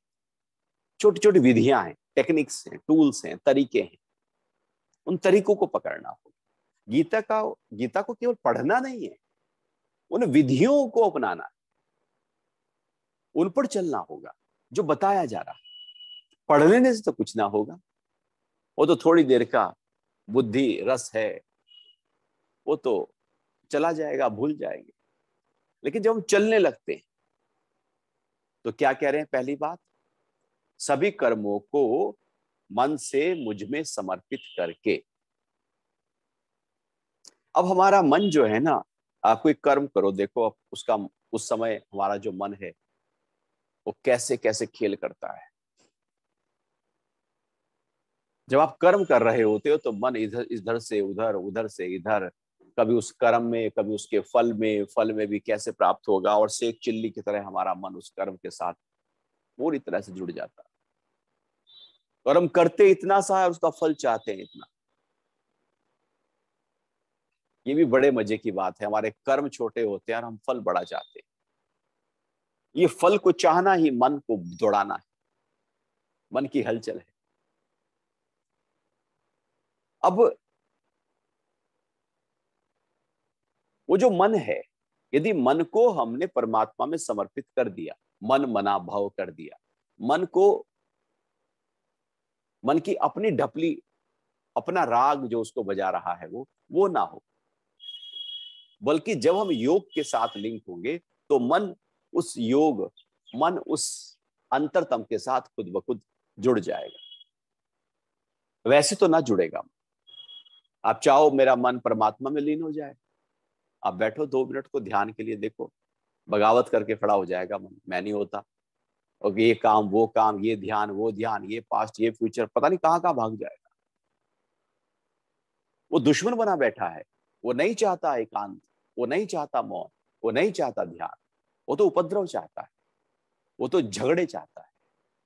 छोटी छोटी विधियां हैं, टेक्निक्स हैं, टूल्स हैं, तरीके हैं। उन तरीकों को पकड़ना होगा। गीता को केवल पढ़ना नहीं है, उन विधियों को अपनाना है, उन पर चलना होगा जो बताया जा रहा है। पढ़ लेने से तो कुछ ना होगा, वो तो थोड़ी देर का बुद्धि रस है, वो तो चला जाएगा, भूल जाएंगे। लेकिन जब हम चलने लगते हैं तो क्या कह रहे हैं? पहली बात, सभी कर्मों को मन से मुझ में समर्पित करके। अब हमारा मन जो है ना, आप कोई कर्म करो, देखो अब उसका उस समय हमारा जो मन है वो कैसे कैसे खेल करता है। जब आप कर्म कर रहे होते हो तो मन इधर इधर से उधर, उधर से इधर, कभी उस कर्म में, कभी उसके फल में भी कैसे प्राप्त होगा, और सेक चिल्ली की तरह हमारा मन उस कर्म के साथ पूरी तरह से जुड़ जाता है। और हम करते इतना सा है और उसका फल चाहते हैं इतना। ये भी बड़े मजे की बात है, हमारे कर्म छोटे होते हैं और हम फल बड़ा चाहते हैं। ये फल को चाहना ही मन को दौड़ाना है, मन की हलचल है। अब वो जो मन है, यदि मन को हमने परमात्मा में समर्पित कर दिया, मन मना भाव कर दिया, मन को, मन की अपनी ढपली, अपना राग जो उसको बजा रहा है वो ना हो, बल्कि जब हम योग के साथ लिंक होंगे तो मन उस अंतरतम के साथ खुद ब खुद जुड़ जाएगा। वैसे तो ना जुड़ेगा। आप चाहो मेरा मन परमात्मा में लीन हो जाए, आप बैठो 2 मिनट को ध्यान के लिए, देखो बगावत करके खड़ा हो जाएगा मन, मैं नहीं होता, और ये काम वो काम, ये ध्यान वो ध्यान, ये पास्ट ये फ्यूचर, पता नहीं कहां कहां भाग जाएगा। वो दुश्मन बना बैठा है, वो नहीं चाहता एकांत, वो नहीं चाहता मौन, वो नहीं चाहता ध्यान, वो तो उपद्रव चाहता है, वो तो झगड़े चाहता है।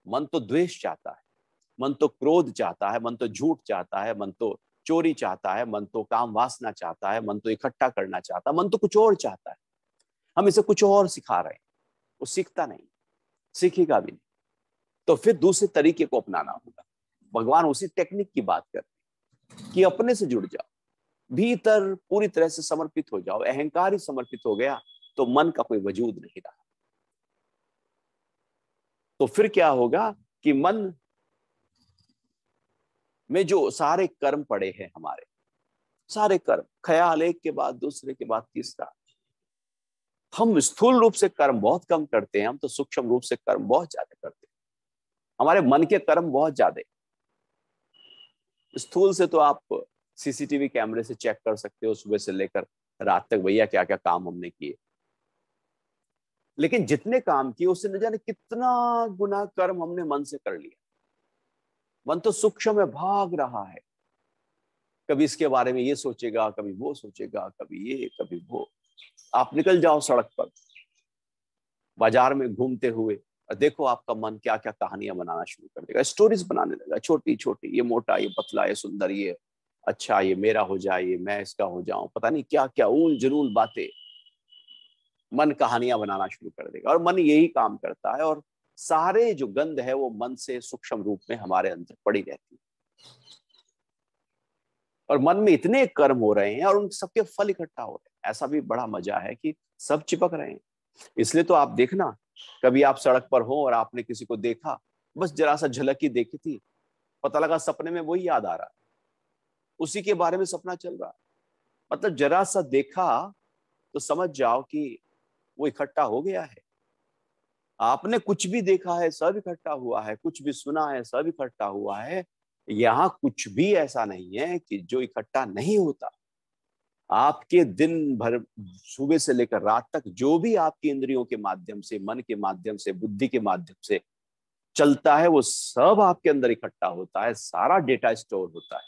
मन तो द्वेष चाहता है, मन तो क्रोध चाहता है, मन तो झूठ चाहता है, मन तो चोरी चाहता है, मन तो काम वासना चाहता है, मन तो इकट्ठा करना चाहता है, मन तो कुछ और चाहता है। हम इसे कुछ और सिखा रहे हैं, वो सीखता नहीं, सीखेगा भी नहीं। तो फिर दूसरे तरीके को अपनाना होगा। भगवान उसी टेक्निक की बात करते हैं कि अपने से जुड़ जाओ, भीतर पूरी तरह से समर्पित हो जाओ। अहंकार ही समर्पित हो गया तो मन का कोई वजूद नहीं रहा। तो फिर क्या होगा कि मन में जो सारे कर्म पड़े हैं, हमारे सारे कर्म, ख्याल एक के बाद दूसरे के बाद तीसरा, हम स्थूल रूप से कर्म बहुत कम करते हैं, हम तो सूक्ष्म रूप से कर्म बहुत ज्यादा करते हैं। हमारे मन के कर्म बहुत ज्यादा। स्थूल से तो आप सीसीटीवी कैमरे से चेक कर सकते हो सुबह से लेकर रात तक, भैया क्या क्या काम हमने किए। लेकिन जितने काम किए उससे न जाने कितना गुना कर्म हमने मन से कर लिया। मन तो सूक्ष्म में भाग रहा है, कभी इसके बारे में ये सोचेगा, कभी वो सोचेगा, कभी ये कभी वो। आप निकल जाओ सड़क पर, बाजार में घूमते हुए, और देखो आपका मन क्या क्या कहानियां बनाना शुरू कर देगा, स्टोरीज बनाने लगा, छोटी छोटी, ये मोटा, ये पतला, ये सुंदर, ये अच्छा, ये मेरा हो जाए, ये मैं इसका हो जाऊं, पता नहीं क्या क्या ऊल जरूल बातें। मन कहानियां बनाना शुरू कर देगा, और मन यही काम करता है, और सारे जो गंध है वो मन से सूक्ष्म रूप में हमारे अंदर पड़ी रहती है। और मन में इतने कर्म हो रहे हैं और उन सबके फल इकट्ठा हो रहे हैं। ऐसा भी बड़ा मजा है कि सब चिपक रहे हैं। इसलिए तो आप देखना, कभी आप सड़क पर हो और आपने किसी को देखा, बस जरा सा झलक ही देखी थी, पता लगा सपने में वही याद आ रहा है, उसी के बारे में सपना चल रहा है। मतलब जरा सा देखा तो समझ जाओ कि वो इकट्ठा हो गया है। आपने कुछ भी देखा है सब इकट्ठा हुआ है, कुछ भी सुना है सब इकट्ठा हुआ है। यहाँ कुछ भी ऐसा नहीं है कि जो इकट्ठा नहीं होता। आपके दिन भर, सुबह से लेकर रात तक, जो भी आपकी इंद्रियों के माध्यम से, मन के माध्यम से, बुद्धि के माध्यम से चलता है, वो सब आपके अंदर इकट्ठा होता है, सारा डेटा स्टोर होता है।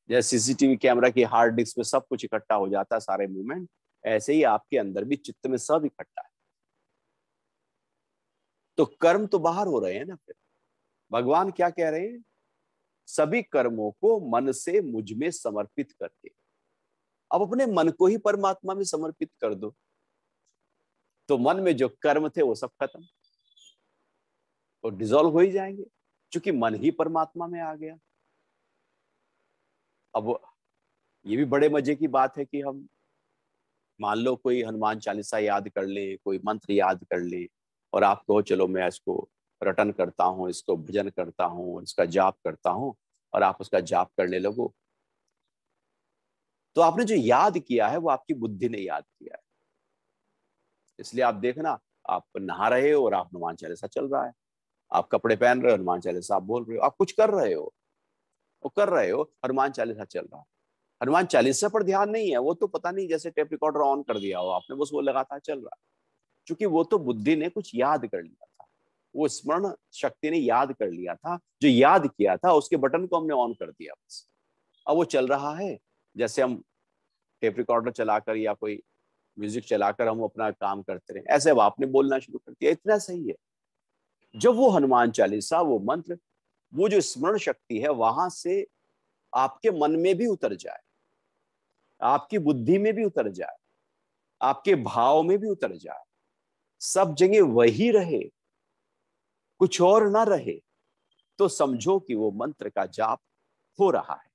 जैसे सीसीटीवी कैमरा की हार्ड डिस्क में सब कुछ इकट्ठा हो जाता है, सारे मूवमेंट, ऐसे ही आपके अंदर भी चित्त में सब इकट्ठा है। तो कर्म तो बाहर हो रहे हैं ना। फिर भगवान क्या कह रहे हैं? सभी कर्मों को मन से मुझ में समर्पित करके, अब अपने मन को ही परमात्मा में समर्पित कर दो, तो मन में जो कर्म थे वो सब खत्म, वो डिसॉल्व हो ही जाएंगे, क्योंकि मन ही परमात्मा में आ गया। अब ये भी बड़े मजे की बात है कि हम, मान लो कोई हनुमान चालीसा याद कर ले, कोई मंत्र याद कर ले, और आप कहो चलो मैं इसको रटन करता हूँ, इसको भजन करता हूँ, इसका जाप करता हूँ, और आप उसका जाप करने लगो, तो आपने जो याद किया है वो आपकी बुद्धि ने याद किया है। इसलिए आप देखना, आप नहा रहे हो और आप हनुमान चालीसा चल रहा है, आप कपड़े पहन रहे हो हनुमान चालीसा आप बोल रहे हो, आप कुछ कर रहे हो, वो कर रहे हो, हनुमान चालीसा चल रहा है। हनुमान चालीसा पर ध्यान नहीं है, वो तो पता नहीं जैसे टेप रिकॉर्डर ऑन कर दिया हो आपने, बस वो लगातार चल रहा है, क्योंकि वो तो बुद्धि ने कुछ याद कर लिया था। वो स्मरण शक्ति ने याद कर लिया था, जो याद किया था उसके बटन को हमने ऑन कर दिया बस। अब वो चल रहा है, जैसे हम टेप रिकॉर्डर चलाकर या कोई म्यूजिक चलाकर हम अपना काम करते रहे, ऐसे अब आपने बोलना शुरू कर दिया, इतना सही है। जब वो हनुमान चालीसा, वो मंत्र, वो जो स्मरण शक्ति है वहां से आपके मन में भी उतर जाए, आपकी बुद्धि में भी उतर जाए, आपके भाव में भी उतर जाए, सब जगह वही रहे, कुछ और ना रहे, तो समझो कि वो मंत्र का जाप हो रहा है।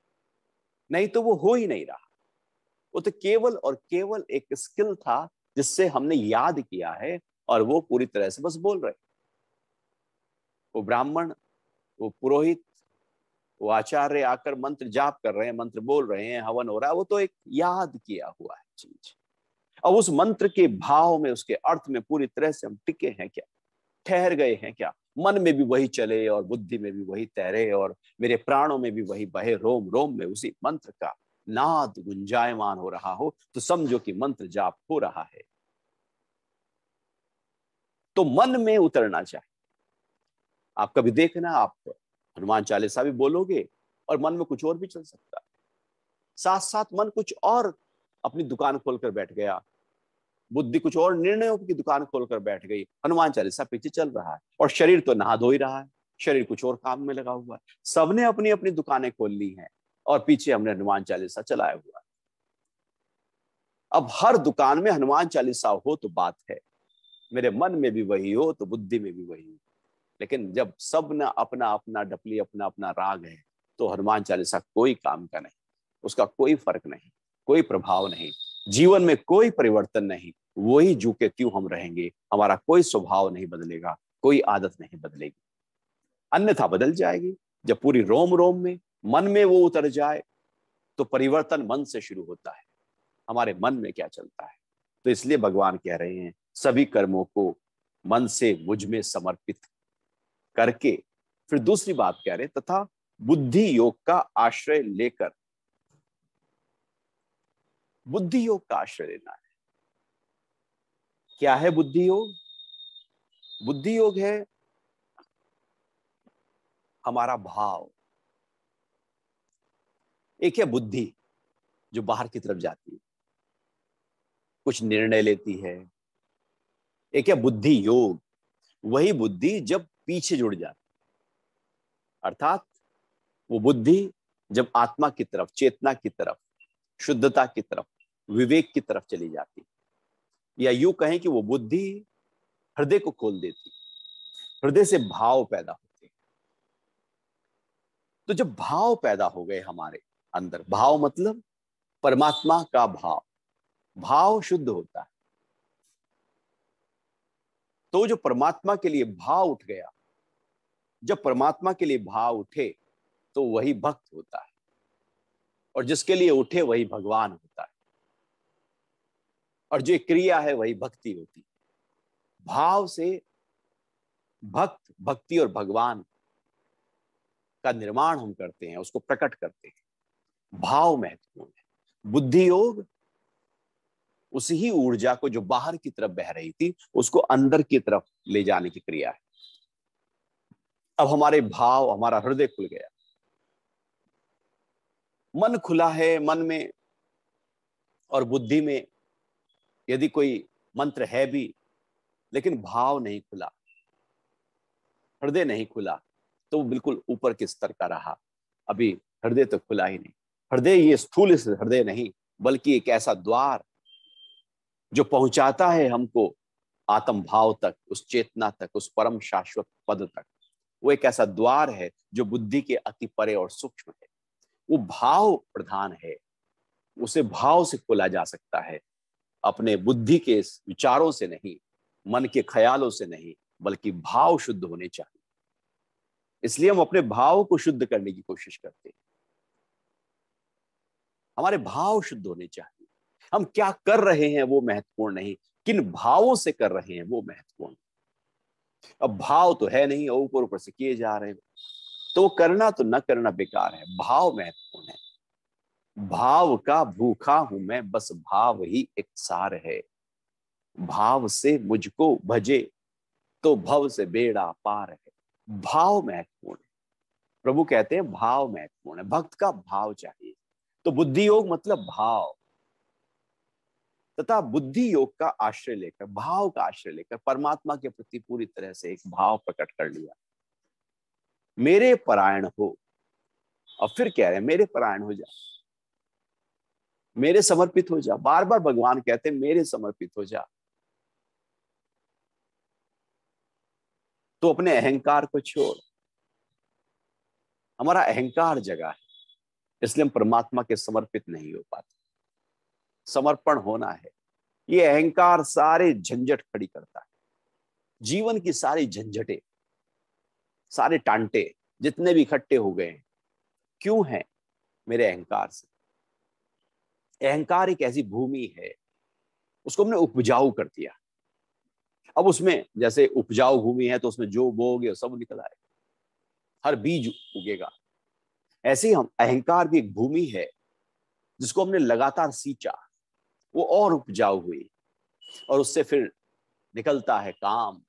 नहीं तो वो हो ही नहीं रहा, वो तो केवल और केवल एक स्किल था जिससे हमने याद किया है, और वो पूरी तरह से बस बोल रहे। वो ब्राह्मण, वो पुरोहित, वो आचार्य आकर मंत्र जाप कर रहे हैं, मंत्र बोल रहे हैं, हवन हो रहा है, वो तो एक याद किया हुआ है चीज। अब उस मंत्र के भाव में, उसके अर्थ में पूरी तरह से हम टिके हैं क्या, ठहर गए हैं क्या, मन में भी वही चले और बुद्धि में भी वही तैरे और मेरे प्राणों में भी वही बहे, रोम रोम में उसी मंत्र का नाद गुंजायमान हो रहा हो, तो समझो कि मंत्र जाप हो रहा है। तो मन में उतरना चाहिए। आप कभी देखना, आप हनुमान चालीसा भी बोलोगे और मन में कुछ और भी चल सकता है, साथ साथ मन कुछ और अपनी दुकान खोलकर बैठ गया, बुद्धि कुछ और निर्णयों की दुकान खोलकर बैठ गई, हनुमान चालीसा पीछे चल रहा है और शरीर तो नहा धो ही रहा है, शरीर कुछ और काम में लगा हुआ है। सबने अपनी अपनी दुकानें खोल ली हैं और पीछे हमने हनुमान चालीसा चलाया हुआ है। अब हर दुकान में हनुमान चालीसा हो तो बात है, मेरे मन में भी वही हो तो बुद्धि में भी वही हो। लेकिन जब सब न अपना अपना डपली, अपना अपना राग है, तो हनुमान चालीसा कोई काम का नहीं, उसका कोई फर्क नहीं, कोई प्रभाव नहीं, जीवन में कोई परिवर्तन नहीं, वही जू के क्यों हम रहेंगे, हमारा कोई स्वभाव नहीं बदलेगा, कोई आदत नहीं बदलेगी। अन्यथा बदल जाएगी जब पूरी रोम रोम में, मन में वो उतर जाए, तो परिवर्तन मन से शुरू होता है, हमारे मन में क्या चलता है। तो इसलिए भगवान कह रहे हैं सभी कर्मों को मन से मुझ में समर्पित करके, फिर दूसरी बात कह रहे तथा बुद्धि योग का आश्रय लेकर, बुद्धि योग का आश्रय लेना है। क्या है बुद्धि योग? बुद्धि योग है हमारा भाव। एक है बुद्धि जो बाहर की तरफ जाती है, कुछ निर्णय लेती है। एक है बुद्धि योग, वही बुद्धि जब पीछे जुड़ जाती, अर्थात वो बुद्धि जब आत्मा की तरफ, चेतना की तरफ, शुद्धता की तरफ, विवेक की तरफ चली जाती, या यूं कहें कि वो बुद्धि हृदय को खोल देती, हृदय से भाव पैदा होते। तो जब भाव पैदा हो गए हमारे अंदर, भाव मतलब परमात्मा का भाव, भाव शुद्ध होता है, तो जो परमात्मा के लिए भाव उठ गया, जब परमात्मा के लिए भाव उठे तो वही भक्त होता है, और जिसके लिए उठे वही भगवान होता है, और जो क्रिया है वही भक्ति होती है। भाव से भक्त, भक्ति और भगवान का निर्माण हम करते हैं, उसको प्रकट करते हैं। भाव महत्वपूर्ण है। बुद्धि योग उसी ही ऊर्जा को जो बाहर की तरफ बह रही थी, उसको अंदर की तरफ ले जाने की क्रिया है। अब हमारे भाव, हमारा हृदय खुल गया, मन खुला है, मन में और बुद्धि में यदि कोई मंत्र है भी, लेकिन भाव नहीं खुला, हृदय नहीं खुला, तो वो बिल्कुल ऊपर के स्तर का रहा, अभी हृदय तो खुला ही नहीं। हृदय ये स्थूल हृदय नहीं, बल्कि एक ऐसा द्वार जो पहुंचाता है हमको आत्म भाव तक, उस चेतना तक, उस परम शाश्वत पद तक। वो एक ऐसा द्वार है जो बुद्धि के अति परे और सूक्ष्म है। वो भाव प्रधान है, उसे भाव से खोला जा सकता है, अपने बुद्धि के विचारों से नहीं, मन के ख्यालों से नहीं, बल्कि भाव शुद्ध होने चाहिए। इसलिए हम अपने भाव को शुद्ध करने की कोशिश करते हैं। हमारे भाव शुद्ध होने चाहिए। हम क्या कर रहे हैं वो महत्वपूर्ण नहीं, किन भावों से कर रहे हैं वो महत्वपूर्ण। अब भाव तो है नहीं, ऊपर ऊपर से किए जा रहे हैं, तो करना तो न करना बेकार है, भाव महत्वपूर्ण है। भाव का भूखा हूं मैं, बस भाव ही एक सार है, भाव से मुझको भजे तो भव से बेड़ा पार है। भाव महत्वपूर्ण है। प्रभु कहते हैं भाव महत्वपूर्ण है, भक्त का भाव चाहिए। तो बुद्धि योग मतलब भाव, तथा बुद्धि योग का आश्रय लेकर, भाव का आश्रय लेकर परमात्मा के प्रति पूरी तरह से एक भाव प्रकट कर लिया। मेरे परायण हो, और फिर कह रहे हैं मेरे परायण हो जा, मेरे समर्पित हो जा। बार बार भगवान कहते हैं मेरे समर्पित हो जा। तो अपने अहंकार को छोड़। हमारा अहंकार जगा है, इसलिए हम परमात्मा के समर्पित नहीं हो पाते। समर्पण होना है। ये अहंकार सारे झंझट खड़ी करता है, जीवन की सारी झंझटें, सारे टांटे जितने भी इकट्ठे हो गए हैं, क्यों है? मेरे अहंकार से। अहंकार एक ऐसी भूमि है, उसको हमने उपजाऊ कर दिया। अब उसमें जैसे उपजाऊ भूमि है तो उसमें जो बोओगे सब निकल आएगा, हर बीज उगेगा। ऐसे ही हम, अहंकार भी एक भूमि है जिसको हमने लगातार सींचा, वो और उपजाऊ हुई, और उससे फिर निकलता है काम,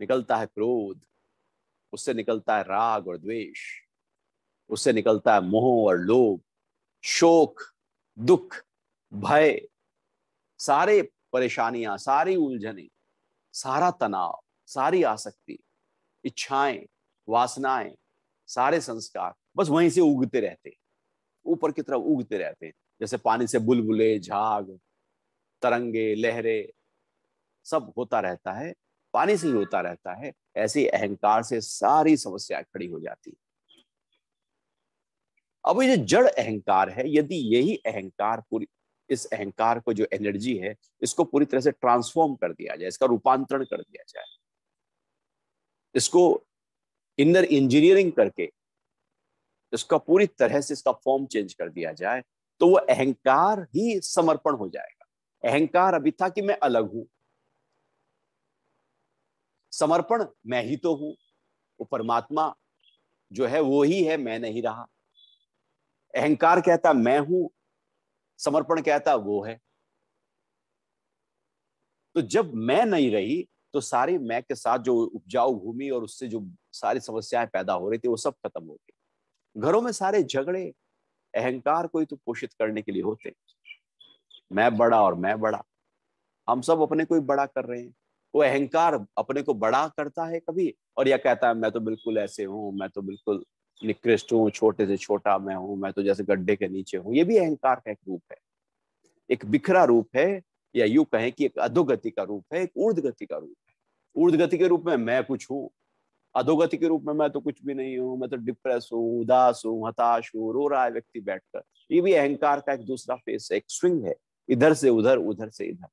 निकलता है क्रोध, उससे निकलता है राग और द्वेष, उससे निकलता है मोह और लोभ, शोक, दुख, भय, सारे परेशानियां, सारी उलझने, सारा तनाव, सारी आसक्ति, इच्छाएं, वासनाएं, सारे संस्कार बस वहीं से उगते रहते हैं, ऊपर की तरफ उगते रहते हैं। जैसे पानी से बुलबुले, झाग, तरंगे, लहरें, सब होता रहता है, पानी से ही होता रहता है। ऐसे अहंकार से सारी समस्याएं खड़ी हो जाती है। अब ये जो जड़ अहंकार है, यदि यही अहंकार पूरी, इस अहंकार को जो एनर्जी है, इसको पूरी तरह से ट्रांसफॉर्म कर दिया जाए, इसका रूपांतरण कर दिया जाए, इसको इनर इंजीनियरिंग करके इसका पूरी तरह से इसका फॉर्म चेंज कर दिया जाए, तो वो अहंकार ही समर्पण हो जाएगा। अहंकार अभी था कि मैं अलग हूं, समर्पण मैं ही तो हूं, वो परमात्मा जो है वो ही है, मैं नहीं रहा। अहंकार कहता मैं हूं, समर्पण कहता वो है। तो जब मैं नहीं रही, तो सारी मैं के साथ जो उपजाऊ भूमि और उससे जो सारी समस्याएं पैदा हो रही थी, वो सब खत्म हो गई। घरों में सारे झगड़े अहंकार को ही तो पोषित करने के लिए होते। मैं बड़ा और मैं बड़ा, हम सब अपने को ही बड़ा कर रहे हैं। वो अहंकार अपने को बड़ा करता है कभी, और यह कहता है मैं तो बिल्कुल ऐसे हूं, मैं तो बिल्कुल निकृष्ट हूँ, छोटे से छोटा मैं हूं, मैं तो जैसे गड्ढे के नीचे हूं। ये भी अहंकार का एक रूप है, एक बिखरा रूप है, या यूं कहें कि एक अधोगति का रूप है, एक ऊर्ध्वगति का रूप है। ऊर्ध्वगति के रूप में मैं कुछ हूं, अधोगति के रूप में मैं तो कुछ भी नहीं हूं, मैं तो डिप्रेस हूं, उदास हूं, हताश हूं, रो रहा है व्यक्ति बैठकर। ये भी अहंकार का एक दूसरा फेस है, एक स्विंग है, इधर से उधर, उधर से इधर।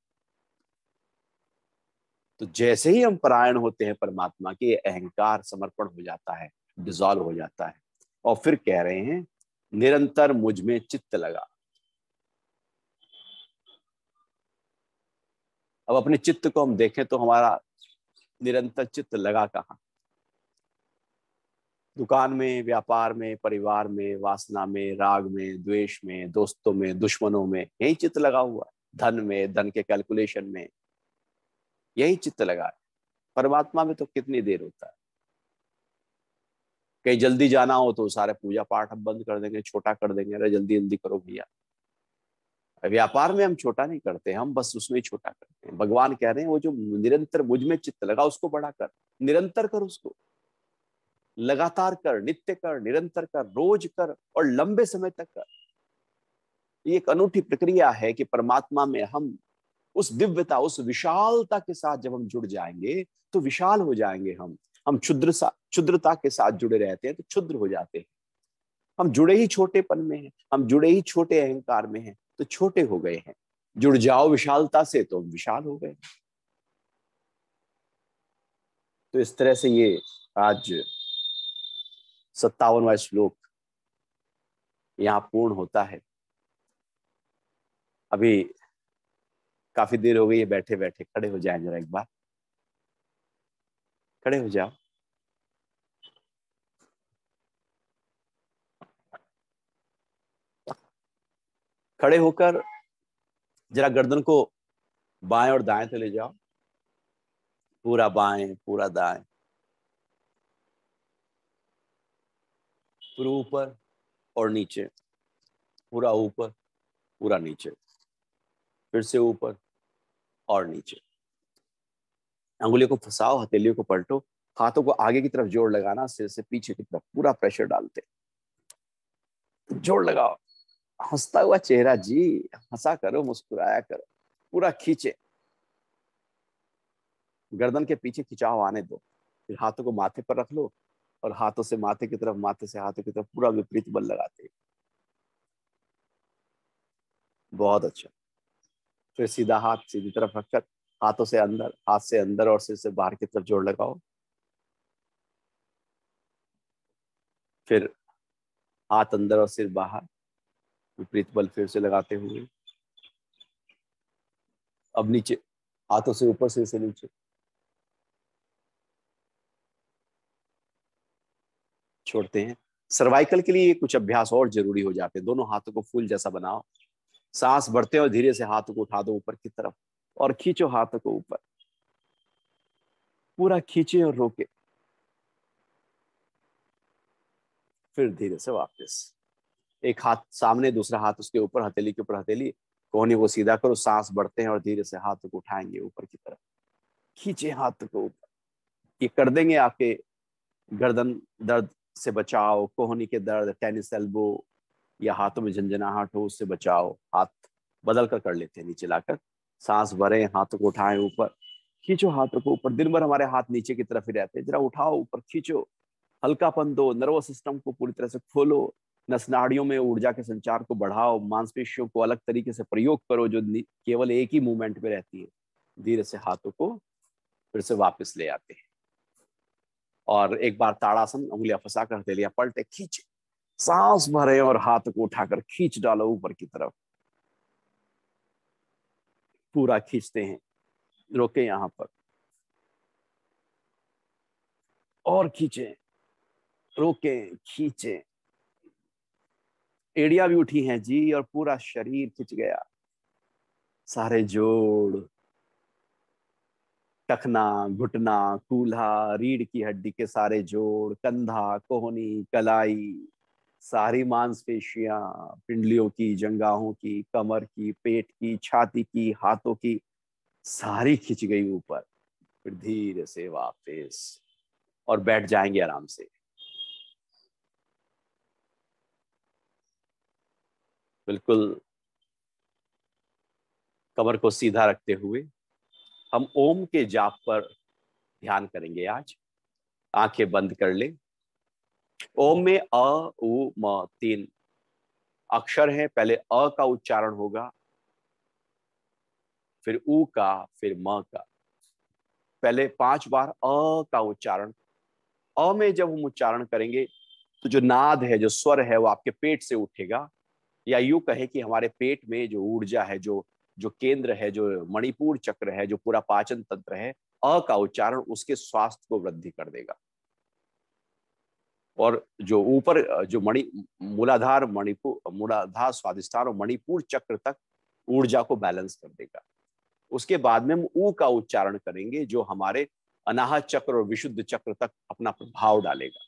तो जैसे ही हम परायण होते हैं परमात्मा के, अहंकार समर्पण हो जाता है, डिजॉल्व हो जाता है। और फिर कह रहे हैं निरंतर मुझ में चित्त लगा। अब अपने चित्त को हम देखें तो हमारा निरंतर चित्त लगा कहाँ? दुकान में, व्यापार में, परिवार में, वासना में, राग में, द्वेष में, दोस्तों में, दुश्मनों में, यही चित्त लगा हुआ है। धन में, धन के कैलकुलेशन में, यही चित्त लगा है। परमात्मा में तो कितनी देर होता है। कहीं जल्दी जाना हो तो सारे पूजा पाठ हम बंद कर देंगे, छोटा कर देंगे, अरे जल्दी जल्दी करो भैया। व्यापार में हम छोटा नहीं करते, हम बस उसमें ही छोटा करते हैं। भगवान कह रहे हैं वो जो निरंतर मुझ में चित्त लगा, उसको बड़ा कर, निरंतर कर, उसको लगातार कर, नित्य कर, निरंतर कर, रोज कर, और लंबे समय तक कर। ये एक अनूठी प्रक्रिया है कि परमात्मा में हम उस दिव्यता, उस विशालता के साथ जब हम जुड़ जाएंगे तो विशाल हो जाएंगे। हम क्षुद्रता के साथ जुड़े रहते हैं तो क्षुद्र हो जाते हैं। हम जुड़े ही छोटेपन में हैं, हम जुड़े ही छोटे अहंकार में हैं तो छोटे हो गए हैं। जुड़ जाओ विशालता से तो विशाल हो गए। तो इस तरह से ये आज 57वां श्लोक यहाँ पूर्ण होता है। अभी काफी देर हो गई है बैठे बैठे, खड़े हो जाए जरा एक बार, खड़े हो जाओ। खड़े होकर जरा गर्दन को बाएं और दाएं से ले जाओ, पूरा बाएं, पूरा दाएं, पूरा ऊपर और नीचे, पूरा ऊपर, पूरा नीचे, फिर से ऊपर और नीचे। अंगुलियों को फंसाओ, हथेलियों को पलटो, हाथों को आगे की तरफ जोर लगाना, सिर से पीछे की तरफ पूरा प्रेशर डालते, जोर लगाओ। हंसता हुआ चेहरा जी, हंसा करो, मुस्कुराया करो, पूरा खींचे, गर्दन के पीछे खिंचाव आने दो। फिर हाथों को माथे पर रख लो और हाथों से माथे की तरफ, माथे से हाथों की तरफ पूरा विपरीत बल लगाते हैं। बहुत अच्छा। फिर सीधा हाथ सीधी तरफ रखकर हाथों से अंदर, हाथ से अंदर और सिर से बाहर की तरफ जोर लगाओ। फिर हाथ अंदर और सिर बाहर, विपरीत बल फिर से लगाते हुए। अब नीचे, हाथों से ऊपर, सिर से नीचे, छोड़ते हैं। सर्वाइकल के लिए कुछ अभ्यास और जरूरी हो जाते हैं। दोनों हाथों को फूल जैसा बनाओ, सांस भरते और धीरे से हाथों को उठा दो ऊपर की तरफ और खींचो हाथों को ऊपर, पूरा खींचे और रोके, फिर धीरे से वापस। एक हाथ सामने, दूसरा हाथ उसके ऊपर, हथेली के ऊपर हथेली, कोहनी को सीधा करो, सांस बढ़ते हैं और धीरे से हाथों को उठाएंगे ऊपर की तरफ, खींचे हाथों को ऊपर। ये कर देंगे, आपके गर्दन दर्द से बचाओ, कोहनी के दर्द, टेनिस एल्बो या हाथों में झंझनाहट हो उससे बचाओ। हाथ बदल कर लेते हैं, नीचे लाकर सांस भरें, हाथों को उठाएं ऊपर, खींचो हाथों को ऊपर। दिन भर हमारे हाथ नीचे की तरफ ही रहते हैं, जरा उठाओ ऊपर, खींचो, हल्कापन दो, नर्वस सिस्टम को पूरी तरह से खोलो, नस नाड़ियों में ऊर्जा के संचार को बढ़ाओ, मांसपेशियों को अलग तरीके से प्रयोग करो जो केवल एक ही मूवमेंट में रहती है। धीरे से हाथों को फिर से वापस ले आते हैं और एक बार ताड़ासन, उंगलियां फंसाकर हथेलियां पलटे, खींचे, सांस भरे और हाथ को उठाकर खींच डालो ऊपर की तरफ, पूरा खींचते हैं, रोके यहां पर और खींचे, रोके, खींचे। एड़ियां भी उठी हैं जी और पूरा शरीर खिंच गया, सारे जोड़, टखना, घुटना, कूल्हा, रीढ़ की हड्डी के सारे जोड़, कंधा, कोहनी, कलाई, सारी मांसपेशियां, पिंडलियों की, जंघाहों की, कमर की, पेट की, छाती की, हाथों की, सारी खिंच गई ऊपर। फिर धीरे से वापस और बैठ जाएंगे आराम से। बिल्कुल कमर को सीधा रखते हुए हम ओम के जाप पर ध्यान करेंगे आज। आंखें बंद कर ले। ओम में अ, उ, म, तीन अक्षर है। पहले अ का उच्चारण होगा, फिर उ का, फिर म का। पहले 5 बार का उच्चारण। अ में जब हम उच्चारण करेंगे तो जो नाद है, जो स्वर है, वो आपके पेट से उठेगा, या यूं कहे कि हमारे पेट में जो ऊर्जा है, जो जो केंद्र है, जो मणिपुर चक्र है, जो पूरा पाचन तंत्र है, का उच्चारण उसके स्वास्थ्य को वृद्धि कर देगा। और जो ऊपर जो मूलाधार स्वादिष्ठान और मणिपुर चक्र तक ऊर्जा को बैलेंस कर देगा। उसके बाद में हम ऊ का उच्चारण करेंगे जो हमारे अनाहत चक्र और विशुद्ध चक्र तक अपना प्रभाव डालेगा।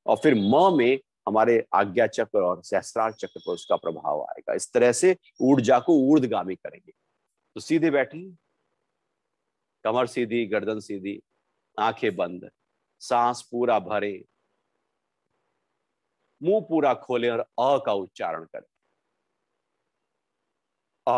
और फिर म में हमारे आज्ञा चक्र और सहस्त्रार चक्र पर उसका प्रभाव आएगा। इस तरह से ऊर्जा को ऊर्ध्वगामी करेंगे। तो सीधे बैठे, कमर सीधी, गर्दन सीधी, आंखें बंद, सांस पूरा भरे, मुंह पूरा खोले और का उच्चारण करें। आ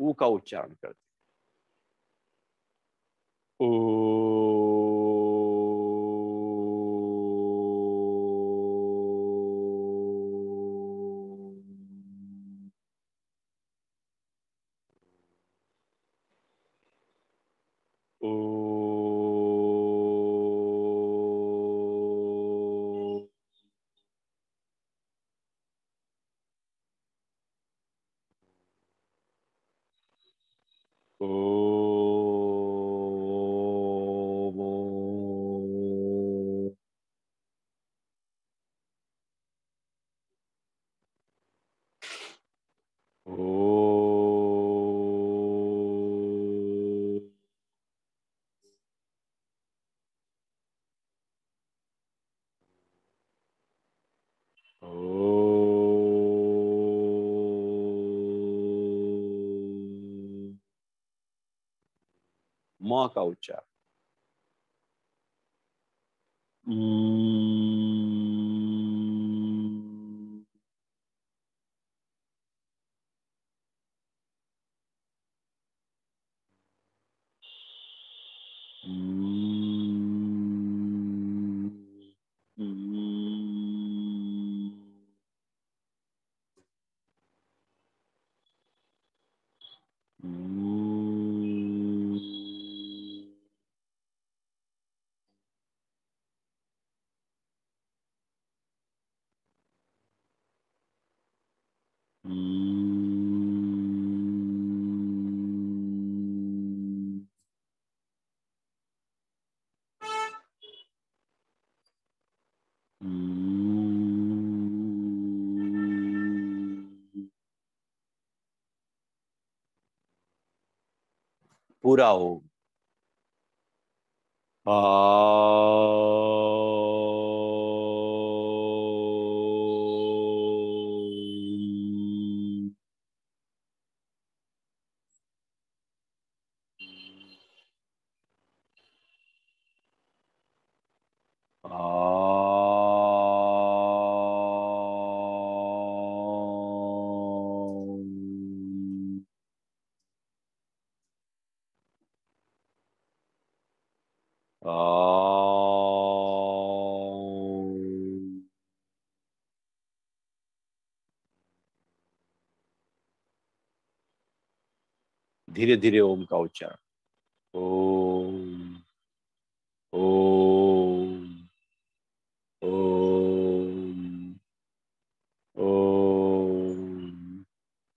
ऊ का उच्चारण करते ओ। ओ। म का उच्चारण पूरा हो। आ। धीरे धीरे ओम का उच्चारण ओम ओम ओम ओम।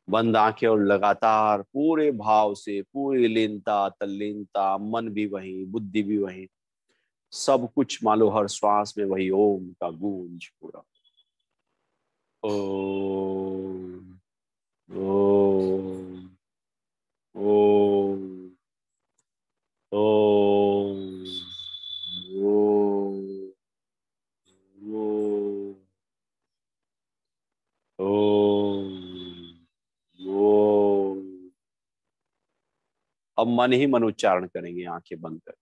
बंद आंखें और लगातार पूरे भाव से, पूरी लीनता तल्लीनता, मन भी वही, बुद्धि भी वही, सब कुछ मानो हर श्वास में वही ओम का गूंज पूरा। ओम ओम ओम ओम ओम ओम ओम। अब मन ही मन उच्चारण करेंगे आंखें बंद कर।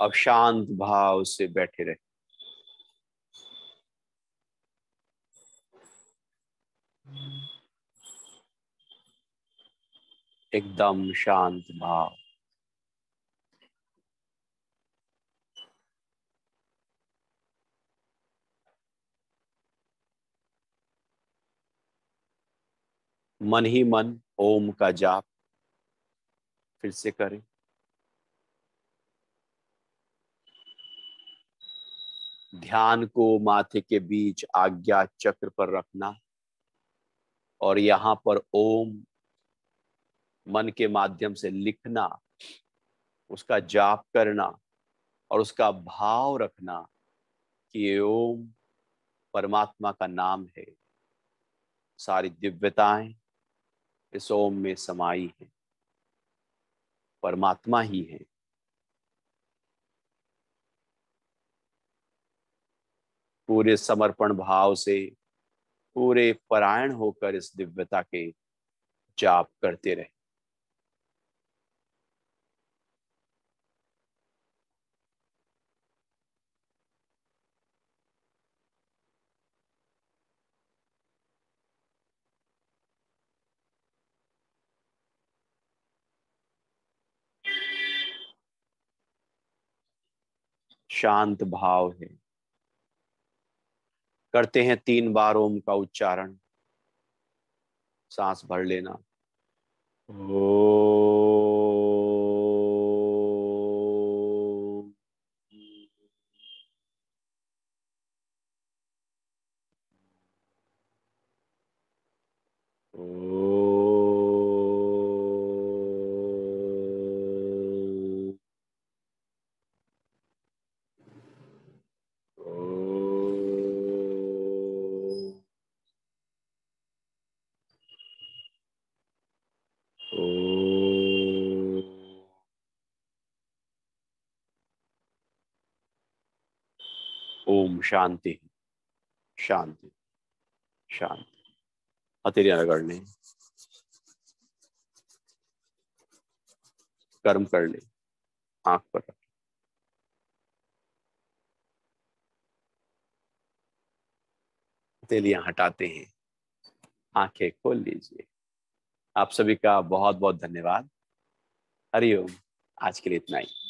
अब शांत भाव से बैठे रहे, एकदम शांत भाव। मन ही मन ओम का जाप फिर से करें। ध्यान को माथे के बीच आज्ञा चक्र पर रखना और यहाँ पर ओम मन के माध्यम से लिखना, उसका जाप करना और उसका भाव रखना कि ये ओम परमात्मा का नाम है। सारी दिव्यताएं इस ओम में समाई है, परमात्मा ही है। पूरे समर्पण भाव से, पूरे परायण होकर इस दिव्यता के जाप करते रहे। शांत भाव है। करते हैं 3 बार ओम का उच्चारण। सांस भर लेना। ओम। ओम शांति, शांति, शांति। हथेलियां रगड़ने, कर्म कर ले। आंख पर रख। हथेलियां हटाते हैं, आंखें खोल लीजिए। आप सभी का बहुत बहुत धन्यवाद। हरिओम। आज के लिए इतना ही।